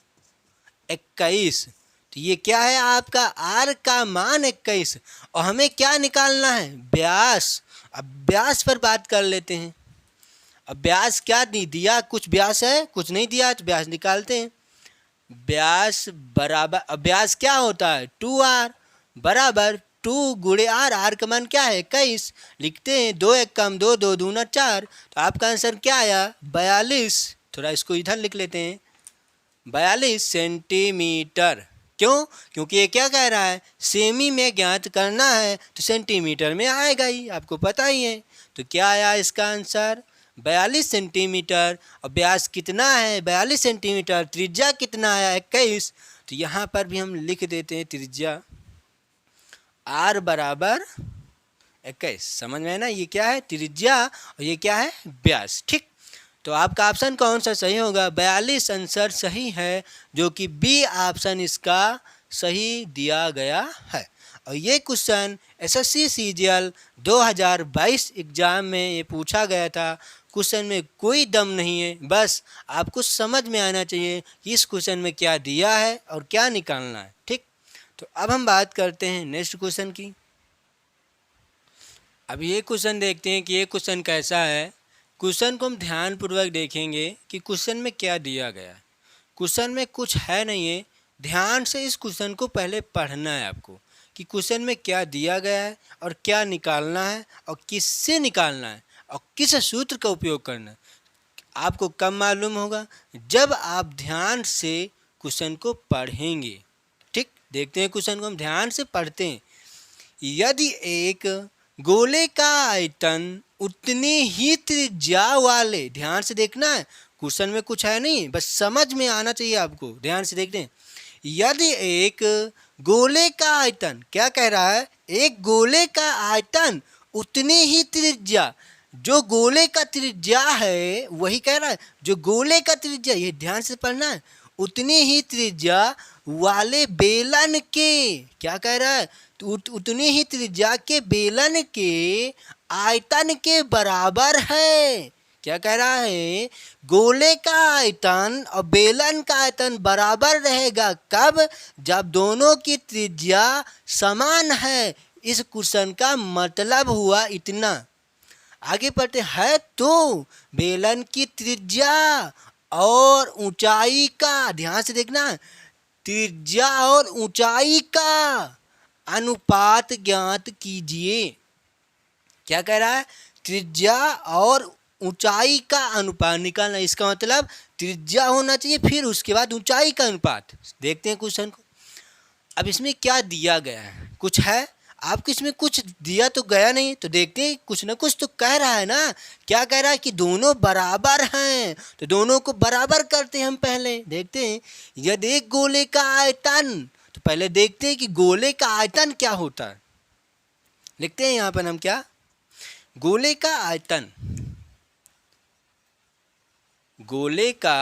S1: 21। तो ये क्या है आपका? आर का मान 21 और हमें क्या निकालना है? व्यास। अब व्यास पर बात कर लेते हैं। अब व्यास क्या दिया? कुछ व्यास है, कुछ नहीं दिया, तो व्यास निकालते हैं। व्यास बराबर, अब व्यास क्या होता है? 2r बराबर 2 गुणे आर। आर का मान क्या है? 21। लिखते हैं 2 एक कम 2, 2 दूना 4। तो आपका आंसर क्या आया? 42। थोड़ा इसको इधर लिख लेते हैं, 42 सेंटीमीटर। क्यों? क्योंकि ये क्या कह रहा है? सेमी में ज्ञात करना है तो सेंटीमीटर में आएगा ही, आपको पता ही है। तो क्या आया इसका आंसर? 42 सेंटीमीटर। और व्यास कितना है? 42 सेंटीमीटर। त्रिज्या कितना आया? 21। तो यहाँ पर भी हम लिख देते हैं त्रिज्या आर बराबर 21। समझ में है ना? ये क्या है? त्रिज्या और ये क्या है? व्यास। ठीक, तो आपका ऑप्शन कौन सा सही होगा? 42 आंसर सही है, जो कि बी ऑप्शन इसका सही दिया गया है। और ये क्वेश्चन एसएससी सीजीएल 2022 एग्ज़ाम में ये पूछा गया था। क्वेश्चन में कोई दम नहीं है, बस आपको समझ में आना चाहिए कि इस क्वेश्चन में क्या दिया है और क्या निकालना है। ठीक, तो अब हम बात करते हैं नेक्स्ट क्वेश्चन की। अब ये क्वेश्चन देखते हैं कि ये क्वेश्चन कैसा है। क्वेश्चन को हम ध्यानपूर्वक देखेंगे कि क्वेश्चन में क्या दिया गया है। क्वेश्चन में कुछ है नहीं है, ध्यान से इस क्वेश्चन को पहले पढ़ना है आपको कि क्वेश्चन में क्या दिया गया है और क्या निकालना है और किससे निकालना है और किस सूत्र का उपयोग करना है। आपको कब मालूम होगा? जब आप ध्यान से क्वेश्चन को पढ़ेंगे। ठीक, देखते हैं क्वेश्चन को हम ध्यान से पढ़ते हैं। यदि एक गोले का आयतन उतनी ही त्रिज्या वाले, ध्यान से देखना है, क्वेश्चन में कुछ है नहीं, बस समझ में आना चाहिए आपको, ध्यान से देखते हैं। यदि एक गोले का आयतन, क्या कह रहा है? एक गोले का आयतन उतनी ही त्रिज्या, जो गोले का त्रिज्या है वही कह रहा है, जो गोले का त्रिज्या, ये ध्यान से पढ़ना है, उतनी ही त्रिज्या वाले बेलन के, क्या कह रहा है? तो उतनी ही त्रिज्या के बेलन के आयतन के बराबर है। क्या कह रहा है? गोले का आयतन और बेलन का आयतन बराबर रहेगा। कब? जब दोनों की त्रिज्या समान है। इस क्वेश्चन का मतलब हुआ इतना। आगे पढ़ते हैं। तो बेलन की त्रिज्या और ऊंचाई का, ध्यान से देखना, त्रिज्या और ऊंचाई का अनुपात ज्ञात कीजिए। क्या कह रहा है? त्रिज्या और ऊंचाई का अनुपात निकालना। इसका मतलब त्रिज्या होना चाहिए, फिर उसके बाद ऊंचाई का अनुपात। देखते हैं क्वेश्चन को। अब इसमें क्या दिया गया है? कुछ है? आपको इसमें कुछ दिया तो गया नहीं, तो देखते हैं, कुछ ना कुछ तो कह रहा है ना। क्या कह रहा है? कि दोनों बराबर हैं, तो दोनों को बराबर करते हैं हम। पहले देखते हैं, यदि एक गोले का आयतन, तो पहले देखते हैं कि गोले का आयतन क्या होता है। लिखते हैं यहाँ पर हम क्या? गोले का आयतन। गोले का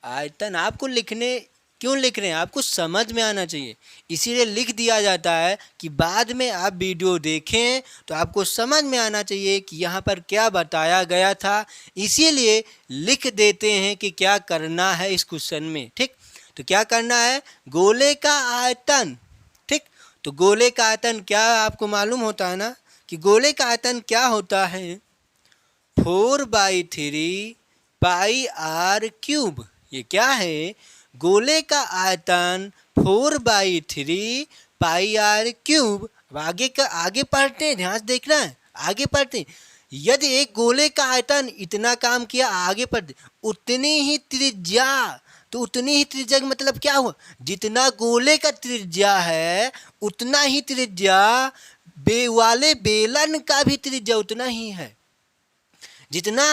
S1: आयतन आपको लिखने, क्यों लिख रहे हैं? आपको समझ में आना चाहिए, इसीलिए लिख दिया जाता है कि बाद में आप वीडियो देखें तो आपको समझ में आना चाहिए कि यहाँ पर क्या बताया गया था। इसीलिए लिख देते हैं कि क्या करना है इस क्वेश्चन में। ठीक, तो क्या करना है? गोले का आयतन। ठीक, तो गोले का आयतन क्या आपको मालूम होता है ना, कि गोले का आयतन क्या होता है? 4/3 पाई आर क्यूब। ये क्या है? गोले का आयतन 4/3 पाई आर क्यूब। अब आगे पढ़ते हैं, ध्यान से देखना है, आगे पढ़ते हैं। यदि एक गोले का आयतन इतना काम किया, आगे पढ़ते, उतनी ही त्रिज्या, तो उतनी ही त्रिज्या का मतलब क्या हुआ? जितना गोले का त्रिज्या है उतना ही त्रिज्या वाले बेलन का भी त्रिज्या उतना ही है। जितना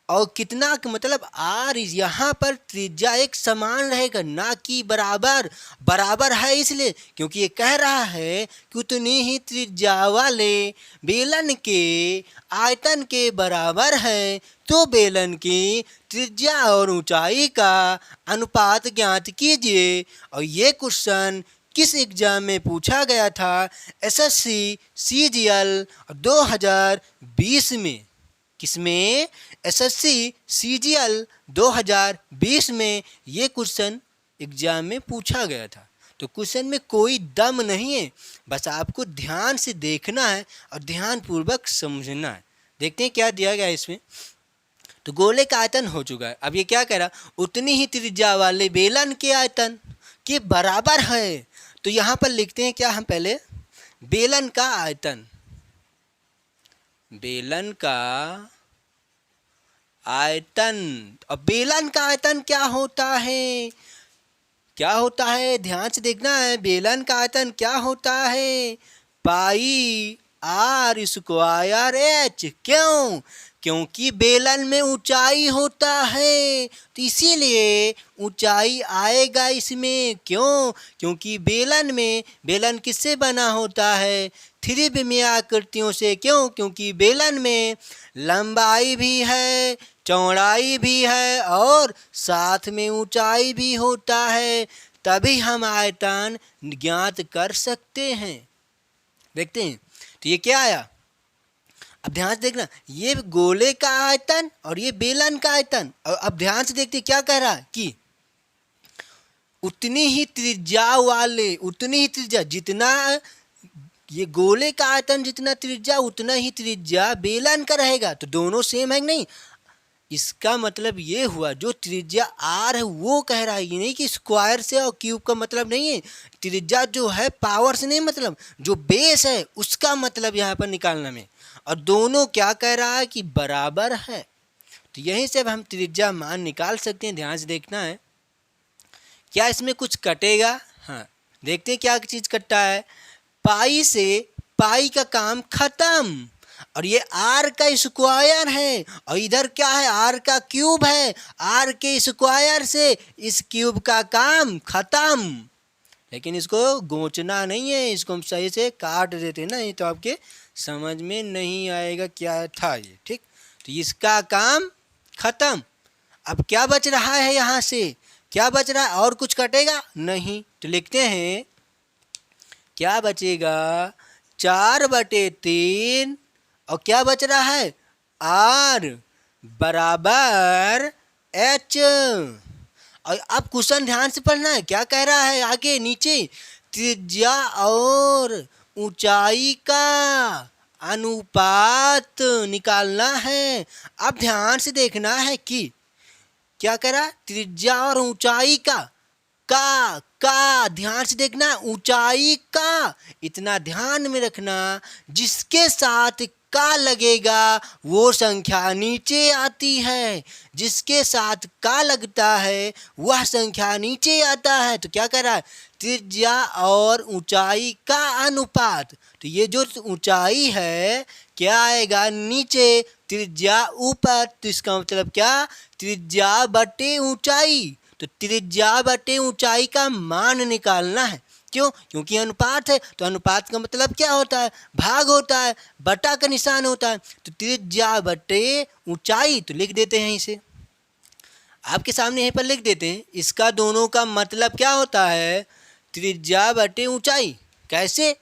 S1: और कितना का मतलब आर, यहाँ पर त्रिज्या एक समान रहेगा, ना कि बराबर। बराबर है इसलिए क्योंकि ये कह रहा है कि उतनी ही त्रिज्या वाले बेलन के आयतन के बराबर है। तो बेलन की त्रिज्या और ऊंचाई का अनुपात ज्ञात कीजिए। और ये क्वेश्चन किस एग्जाम में पूछा गया था? एसएससी सीजीएल 2020 में। किसमें? एसएससी सीजीएल 2020 में ये क्वेश्चन एग्जाम में पूछा गया था। तो क्वेश्चन में कोई दम नहीं है, बस आपको ध्यान से देखना है और ध्यानपूर्वक समझना है। देखते हैं क्या दिया गया है इसमें। तो गोले का आयतन हो चुका है। अब ये क्या कह रहा? उतनी ही त्रिज्या वाले बेलन के आयतन के बराबर है। तो यहाँ पर लिखते हैं क्या हम? पहले बेलन का आयतन, बेलन का आयतन। और बेलन का आयतन क्या होता है? क्या होता है? ध्यान से देखना है। बेलन का आयतन क्या होता है? पाई आर स्क्वायर एच। क्यों? क्योंकि बेलन में ऊंचाई होता है, तो इसीलिए ऊंचाई आएगा इसमें। क्यों? क्योंकि बेलन किससे बना होता है? त्रिविमीय आकृतियों से। क्यों? क्योंकि बेलन में लंबाई भी है, चौड़ाई भी है और साथ में ऊंचाई भी होता है, तभी हम आयतन ज्ञात कर सकते हैं। देखते हैं, तो ये क्या आया? अब ध्यान से देखना, ये गोले का आयतन और ये बेलन का आयतन। और अब ध्यान से देखते क्या कह रहा है कि उतनी ही त्रिज्या वाले, उतनी ही त्रिज्या, जितना ये गोले का आयतन जितना त्रिज्या उतना ही त्रिज्या बेलन का रहेगा। तो दोनों सेम है नहीं। इसका मतलब ये हुआ जो त्रिज्या आर है वो कह रहा है, ये नहीं कि स्क्वायर से और क्यूब का मतलब नहीं है। त्रिज्या जो है पावर से नहीं, मतलब जो बेस है उसका मतलब यहाँ पर निकालना में। और दोनों क्या कह रहा है कि बराबर है। तो यहीं से अब हम त्रिज्या मान निकाल सकते हैं। ध्यान से देखना है, क्या इसमें कुछ कटेगा? हाँ, देखते हैं क्या चीज़ कटता है। पाई से पाई का काम खत्म। और ये आर का स्क्वायर है और इधर क्या है, आर का क्यूब है। आर के स्क्वायर से इस क्यूब का काम खत्म। लेकिन इसको गोचना नहीं है, इसको हम सही से काट देते ना, ये तो आपके समझ में नहीं आएगा क्या था ये। ठीक, तो इसका काम खत्म। अब क्या बच रहा है, यहाँ से क्या बच रहा है? और कुछ कटेगा नहीं। तो लिखते हैं क्या बचेगा, 4/3 और क्या बच रहा है, आर बराबर एच। और अब क्वेश्चन ध्यान से पढ़ना है, क्या कह रहा है आगे नीचे, त्रिज्या और ऊंचाई का अनुपात निकालना है। अब ध्यान से देखना है कि क्या करा, त्रिज्या और ऊंचाई का ध्यान से देखना, ऊंचाई का इतना ध्यान में रखना, जिसके साथ का लगेगा वो संख्या नीचे आती है। जिसके साथ का लगता है वह संख्या नीचे आता है। तो क्या कर रहा है, त्रिज्या और ऊंचाई का अनुपात। तो ये जो ऊंचाई है क्या आएगा नीचे, त्रिज्या ऊपर। तो इसका मतलब क्या, त्रिज्या बटे ऊंचाई। तो त्रिज्या बटे ऊंचाई का मान निकालना है। क्यों? क्योंकि अनुपात है। तो अनुपात का मतलब क्या होता है, भाग होता है, बटा का निशान होता है। तो त्रिज्या बटे ऊंचाई, तो लिख देते हैं इसे आपके सामने यहीं पर लिख देते हैं। इसका दोनों का मतलब क्या होता है, त्रिज्या बटे ऊंचाई। कैसे,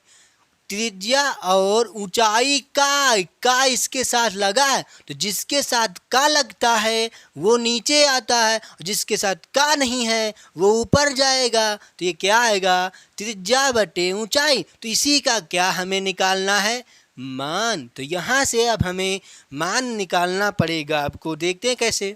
S1: त्रिज्या और ऊंचाई का इसके साथ लगा है, तो जिसके साथ का लगता है वो नीचे आता है, और जिसके साथ का नहीं है वो ऊपर जाएगा। तो ये क्या आएगा, त्रिज्या बटे ऊंचाई। तो इसी का क्या हमें निकालना है, मान। तो यहाँ से अब हमें मान निकालना पड़ेगा आपको। देखते हैं कैसे।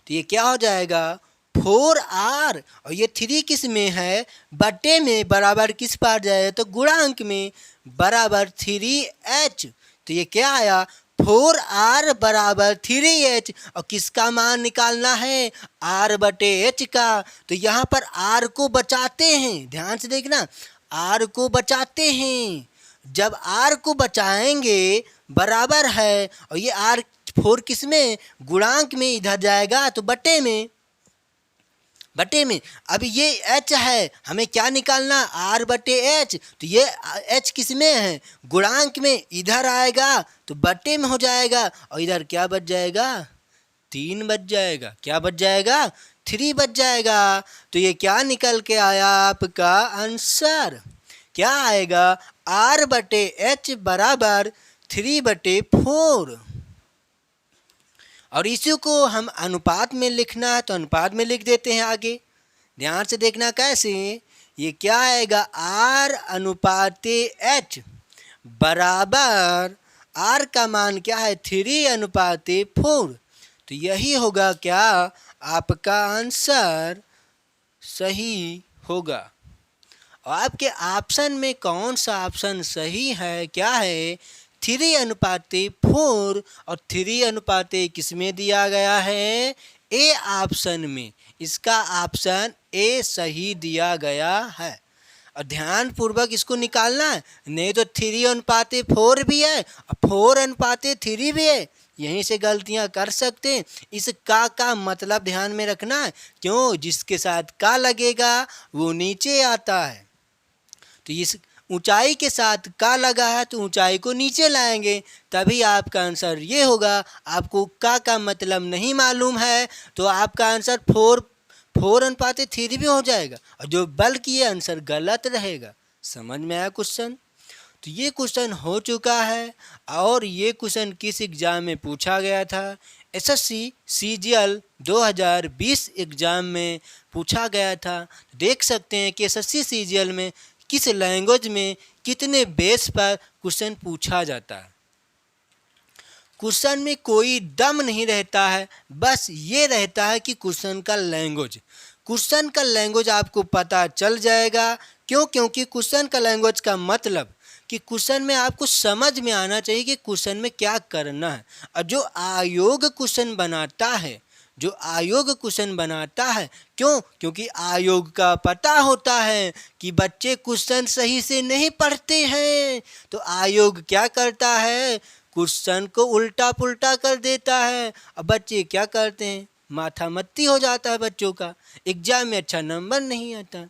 S1: तो ये क्या हो जाएगा, 4r और ये 3 किस में है, बटे में, बराबर किस पार जाएगा, तो गुणांक में, बराबर 3h। तो ये क्या आया, 4r बराबर 3h। और किसका मान निकालना है, r बटे h का। तो यहाँ पर r को बचाते हैं, ध्यान से देखना, r को बचाते हैं। जब r को बचाएंगे बराबर है, और ये r4 किस में, गुणांक में, इधर जाएगा तो बटे में, बटे में। अब ये h है, हमें क्या निकालना, r बटे h। तो ये h किस में है, गुणांक में, इधर आएगा तो बटे में हो जाएगा, और इधर क्या बच जाएगा, 3 बच जाएगा। क्या बच जाएगा, 3 बच जाएगा। तो ये क्या निकल के आया आपका आंसर, क्या आएगा, r बटे h बराबर 3/4। और इसी को हम अनुपात में लिखना है, तो अनुपात में लिख देते हैं आगे। ध्यान से देखना कैसे, ये क्या आएगा, r अनुपाते h बराबर, r का मान क्या है, 3/4। तो यही होगा क्या आपका आंसर सही होगा। और आपके ऑप्शन में कौन सा ऑप्शन सही है, क्या है, 3/4 और 3/, किस में दिया गया है, ए ऑप्शन में। इसका ऑप्शन ए सही दिया गया है। और ध्यान पूर्वक इसको निकालना है, नहीं तो 3/4 भी है और 4/3 भी है, यहीं से गलतियां कर सकते हैं। इस का मतलब ध्यान में रखना है, क्यों, जिसके साथ का लगेगा वो नीचे आता है। तो इस ऊंचाई के साथ का लगा है तो ऊंचाई को नीचे लाएंगे, तभी आपका आंसर ये होगा। आपको का मतलब नहीं मालूम है तो आपका आंसर 4/3 भी हो जाएगा, और जो बल्कि ये आंसर गलत रहेगा। समझ में आया क्वेश्चन? तो ये क्वेश्चन हो चुका है और ये क्वेश्चन किस एग्ज़ाम में पूछा गया था? एसएससी सीजीएल 2020 एग्ज़ाम में पूछा गया था। देख सकते हैं कि एसएससी सीजीएल में किस लैंग्वेज में कितने बेस पर क्वेश्चन पूछा जाता है। क्वेश्चन में कोई दम नहीं रहता है, बस ये रहता है कि क्वेश्चन का लैंग्वेज आपको पता चल जाएगा। क्योंकि क्वेश्चन का लैंग्वेज का मतलब कि क्वेश्चन में आपको समझ में आना चाहिए कि क्वेश्चन में क्या करना है। और जो आयोग क्वेश्चन बनाता है क्योंकि आयोग का पता होता है कि बच्चे क्वेश्चन सही से नहीं पढ़ते हैं, तो आयोग क्या करता है, क्वेश्चन को उल्टा पुल्टा कर देता है। अब बच्चे क्या करते हैं, माथा मत्ती हो जाता है बच्चों का, एग्जाम में अच्छा नंबर नहीं आता।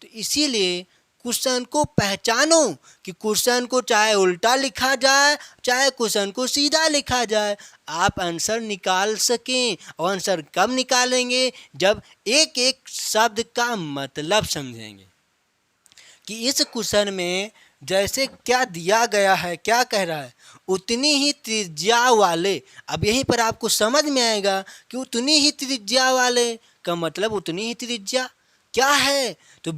S1: तो इसीलिए क्वेश्चन को पहचानो कि क्वेश्चन को चाहे उल्टा लिखा जाए चाहे क्वेश्चन को सीधा लिखा जाए, आप आंसर निकाल सकें। और आंसर कब निकालेंगे, जब एक एक शब्द का मतलब समझेंगे कि इस क्वेश्चन में जैसे क्या दिया गया है, क्या कह रहा है, उतनी ही त्रिज्या वाले। अब यहीं पर आपको समझ में आएगा कि उतनी ही त्रिज्या वाले का मतलब उतनी ही त्रिज्या क्या है। तो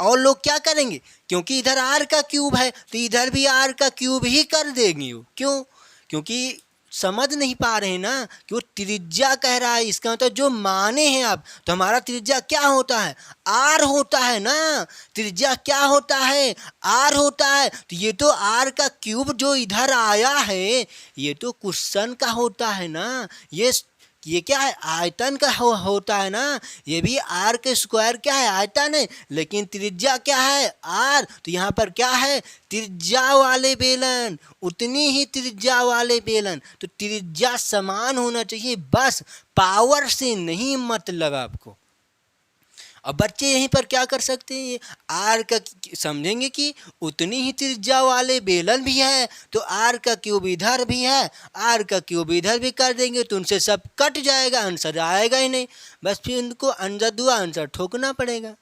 S1: और लोग क्या करेंगे, क्योंकि इधर आर का क्यूब है तो इधर भी आर का क्यूब ही कर देंगे। क्योंकि समझ नहीं पा रहे हैं ना कि वो त्रिज्या कह रहा है, इसका मतलब जो माने हैं आप, तो हमारा त्रिज्या क्या होता है, आर होता है ना। त्रिज्या क्या होता है, आर होता है। तो ये तो आर का क्यूब जो इधर आया है ये तो क्वेश्चन का होता है ना। ये क्या है, आयतन का होता है ना। ये भी आर के स्क्वायर क्या है, आयतन है, लेकिन त्रिज्या क्या है, आर। तो यहाँ पर क्या है, त्रिज्या वाले बेलन, उतनी ही त्रिज्या वाले बेलन। तो त्रिज्या समान होना चाहिए, बस पावर से नहीं मतलब आपको। अब बच्चे यहीं पर क्या कर सकते हैं, ये आर का समझेंगे कि उतनी ही त्रिज्या वाले बेलन भी है, तो आर का क्यूब इधर भी है, आर का क्यूब इधर भी कर देंगे तो उनसे सब कट जाएगा, आंसर आएगा ही नहीं। बस फिर उनको अंजदुआ आंसर ठोकना पड़ेगा।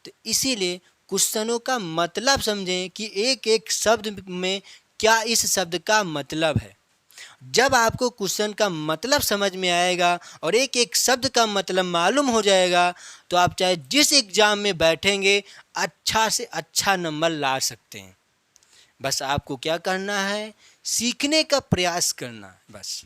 S1: तो इसीलिए क्वेश्चनों का मतलब समझें कि एक एक शब्द में क्या इस शब्द का मतलब है। जब आपको क्वेश्चन का मतलब समझ में आएगा और एक एक शब्द का मतलब मालूम हो जाएगा, तो आप चाहे जिस एग्ज़ाम में बैठेंगे अच्छा से अच्छा नंबर ला सकते हैं। बस आपको क्या करना है, सीखने का प्रयास करना है बस।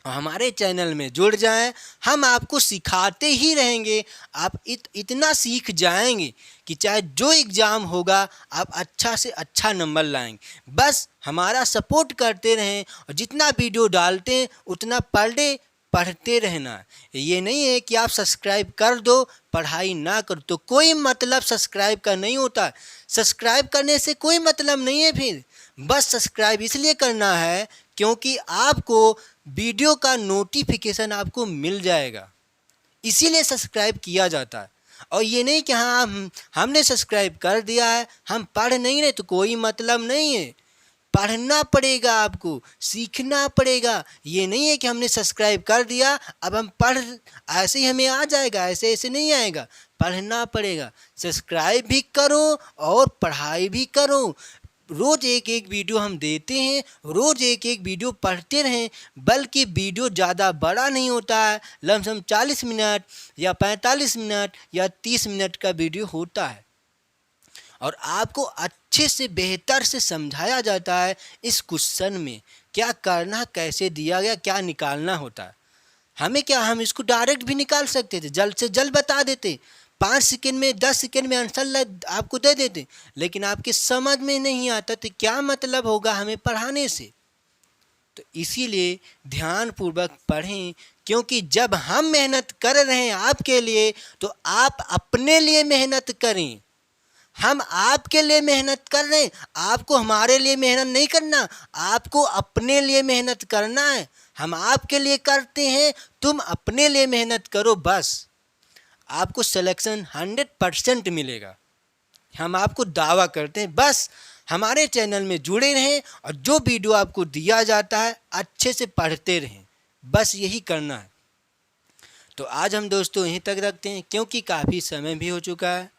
S1: और हमारे चैनल में जुड़ जाएं, हम आपको सिखाते ही रहेंगे। आप इतना सीख जाएंगे कि चाहे जो एग्ज़ाम होगा आप अच्छा से अच्छा नंबर लाएंगे। बस हमारा सपोर्ट करते रहें और जितना वीडियो डालते हैं उतना पर डे पढ़ते रहना। ये नहीं है कि आप सब्सक्राइब कर दो पढ़ाई ना करो, तो कोई मतलब सब्सक्राइब का नहीं होता। सब्सक्राइब करने से कोई मतलब नहीं है, फिर बस सब्सक्राइब इसलिए करना है क्योंकि आपको वीडियो का नोटिफिकेशन आपको मिल जाएगा, इसीलिए सब्सक्राइब किया जाता है। और ये नहीं कि हाँ हमने सब्सक्राइब कर दिया है हम पढ़ नहीं रहे तो कोई मतलब नहीं है। पढ़ना पड़ेगा, आपको सीखना पड़ेगा। ये नहीं है कि हमने सब्सक्राइब कर दिया अब हम पढ़ ऐसे ही हमें आ जाएगा, ऐसे नहीं आएगा। पढ़ना पड़ेगा, सब्सक्राइब भी करो और पढ़ाई भी करो। रोज़ एक एक वीडियो हम देते हैं, रोज़ एक एक वीडियो पढ़ते रहें। बल्कि वीडियो ज़्यादा बड़ा नहीं होता है, लमसम 40 मिनट या 45 मिनट या 30 मिनट का वीडियो होता है और आपको अच्छे से बेहतर से समझाया जाता है इस क्वेश्चन में क्या करना, कैसे दिया गया, क्या निकालना होता है। हमें क्या, हम इसको डायरेक्ट भी निकाल सकते थे, जल्द से जल्द बता देते, 5 सेकंड में 10 सेकंड में आंसर आपको दे देते, लेकिन आपके समझ में नहीं आता तो क्या मतलब होगा हमें पढ़ाने से। तो इसीलिए ध्यानपूर्वक पढ़ें, क्योंकि जब हम मेहनत कर रहे हैं आपके लिए तो आप अपने लिए मेहनत करें। हम आपके लिए मेहनत कर रहे हैं, आपको हमारे लिए मेहनत नहीं करना, आपको अपने लिए मेहनत करना है। हम आपके लिए करते हैं, तुम अपने लिए मेहनत करो, बस आपको सिलेक्शन 100% मिलेगा। हम आपको दावा करते हैं। बस हमारे चैनल में जुड़े रहें और जो वीडियो आपको दिया जाता है अच्छे से पढ़ते रहें, बस यही करना है। तो आज हम दोस्तों यहीं तक रखते हैं क्योंकि काफ़ी समय भी हो चुका है।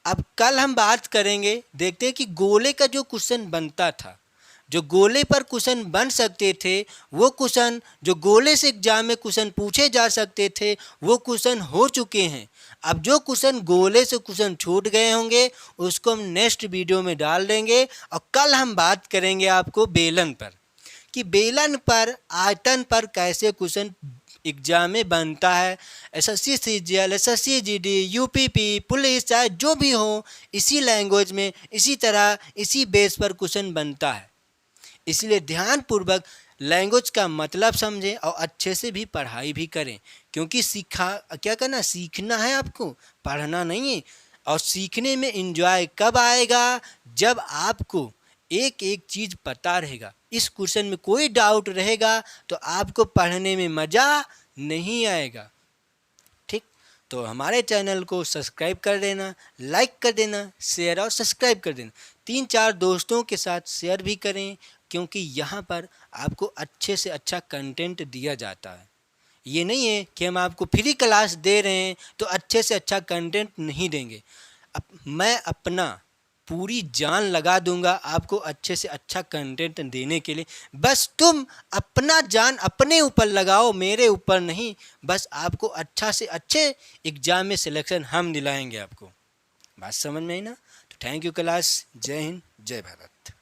S1: अब कल हम बात करेंगे, देखते हैं कि गोले का जो क्वेश्चन बनता था, जो गोले पर क्वेश्चन बन सकते थे, वो क्वेश्चन जो गोले से एग्जाम में क्वेश्चन पूछे जा सकते थे, वो क्वेश्चन हो चुके हैं। अब जो क्वेश्चन गोले से क्वेश्चन छूट गए होंगे, उसको हम नेक्स्ट वीडियो में डाल देंगे। और कल हम बात करेंगे आपको बेलन पर, कि बेलन पर आयतन पर कैसे क्वेश्चन एग्जाम में बनता है। SSC CGL, SSC GD, UPP, police, चाहे जो भी हो, इसी लैंग्वेज में, इसी तरह, इसी बेस पर क्वेश्चन बनता है। इसलिए ध्यानपूर्वक लैंग्वेज का मतलब समझें और अच्छे से भी पढ़ाई भी करें, क्योंकि क्या करना, सीखना है आपको, पढ़ना नहीं है। और सीखने में एंजॉय कब आएगा, जब आपको एक एक चीज़ पता रहेगा। इस क्वेश्चन में कोई डाउट रहेगा तो आपको पढ़ने में मज़ा नहीं आएगा। ठीक, तो हमारे चैनल को सब्सक्राइब कर देना, लाइक कर देना, शेयर और सब्सक्राइब कर देना। 3-4 दोस्तों के साथ शेयर भी करें, क्योंकि यहाँ पर आपको अच्छे से अच्छा कंटेंट दिया जाता है। ये नहीं है कि हम आपको फ्री क्लास दे रहे हैं तो अच्छे से अच्छा कंटेंट नहीं देंगे। मैं अपना पूरी जान लगा दूंगा आपको अच्छे से अच्छा कंटेंट देने के लिए। बस तुम अपना जान अपने ऊपर लगाओ, मेरे ऊपर नहीं। बस आपको अच्छा से अच्छे एग्जाम में सिलेक्शन हम दिलाएंगे आपको। बात समझ में आई ना? तो थैंक यू क्लास। जय हिंद, जय भारत।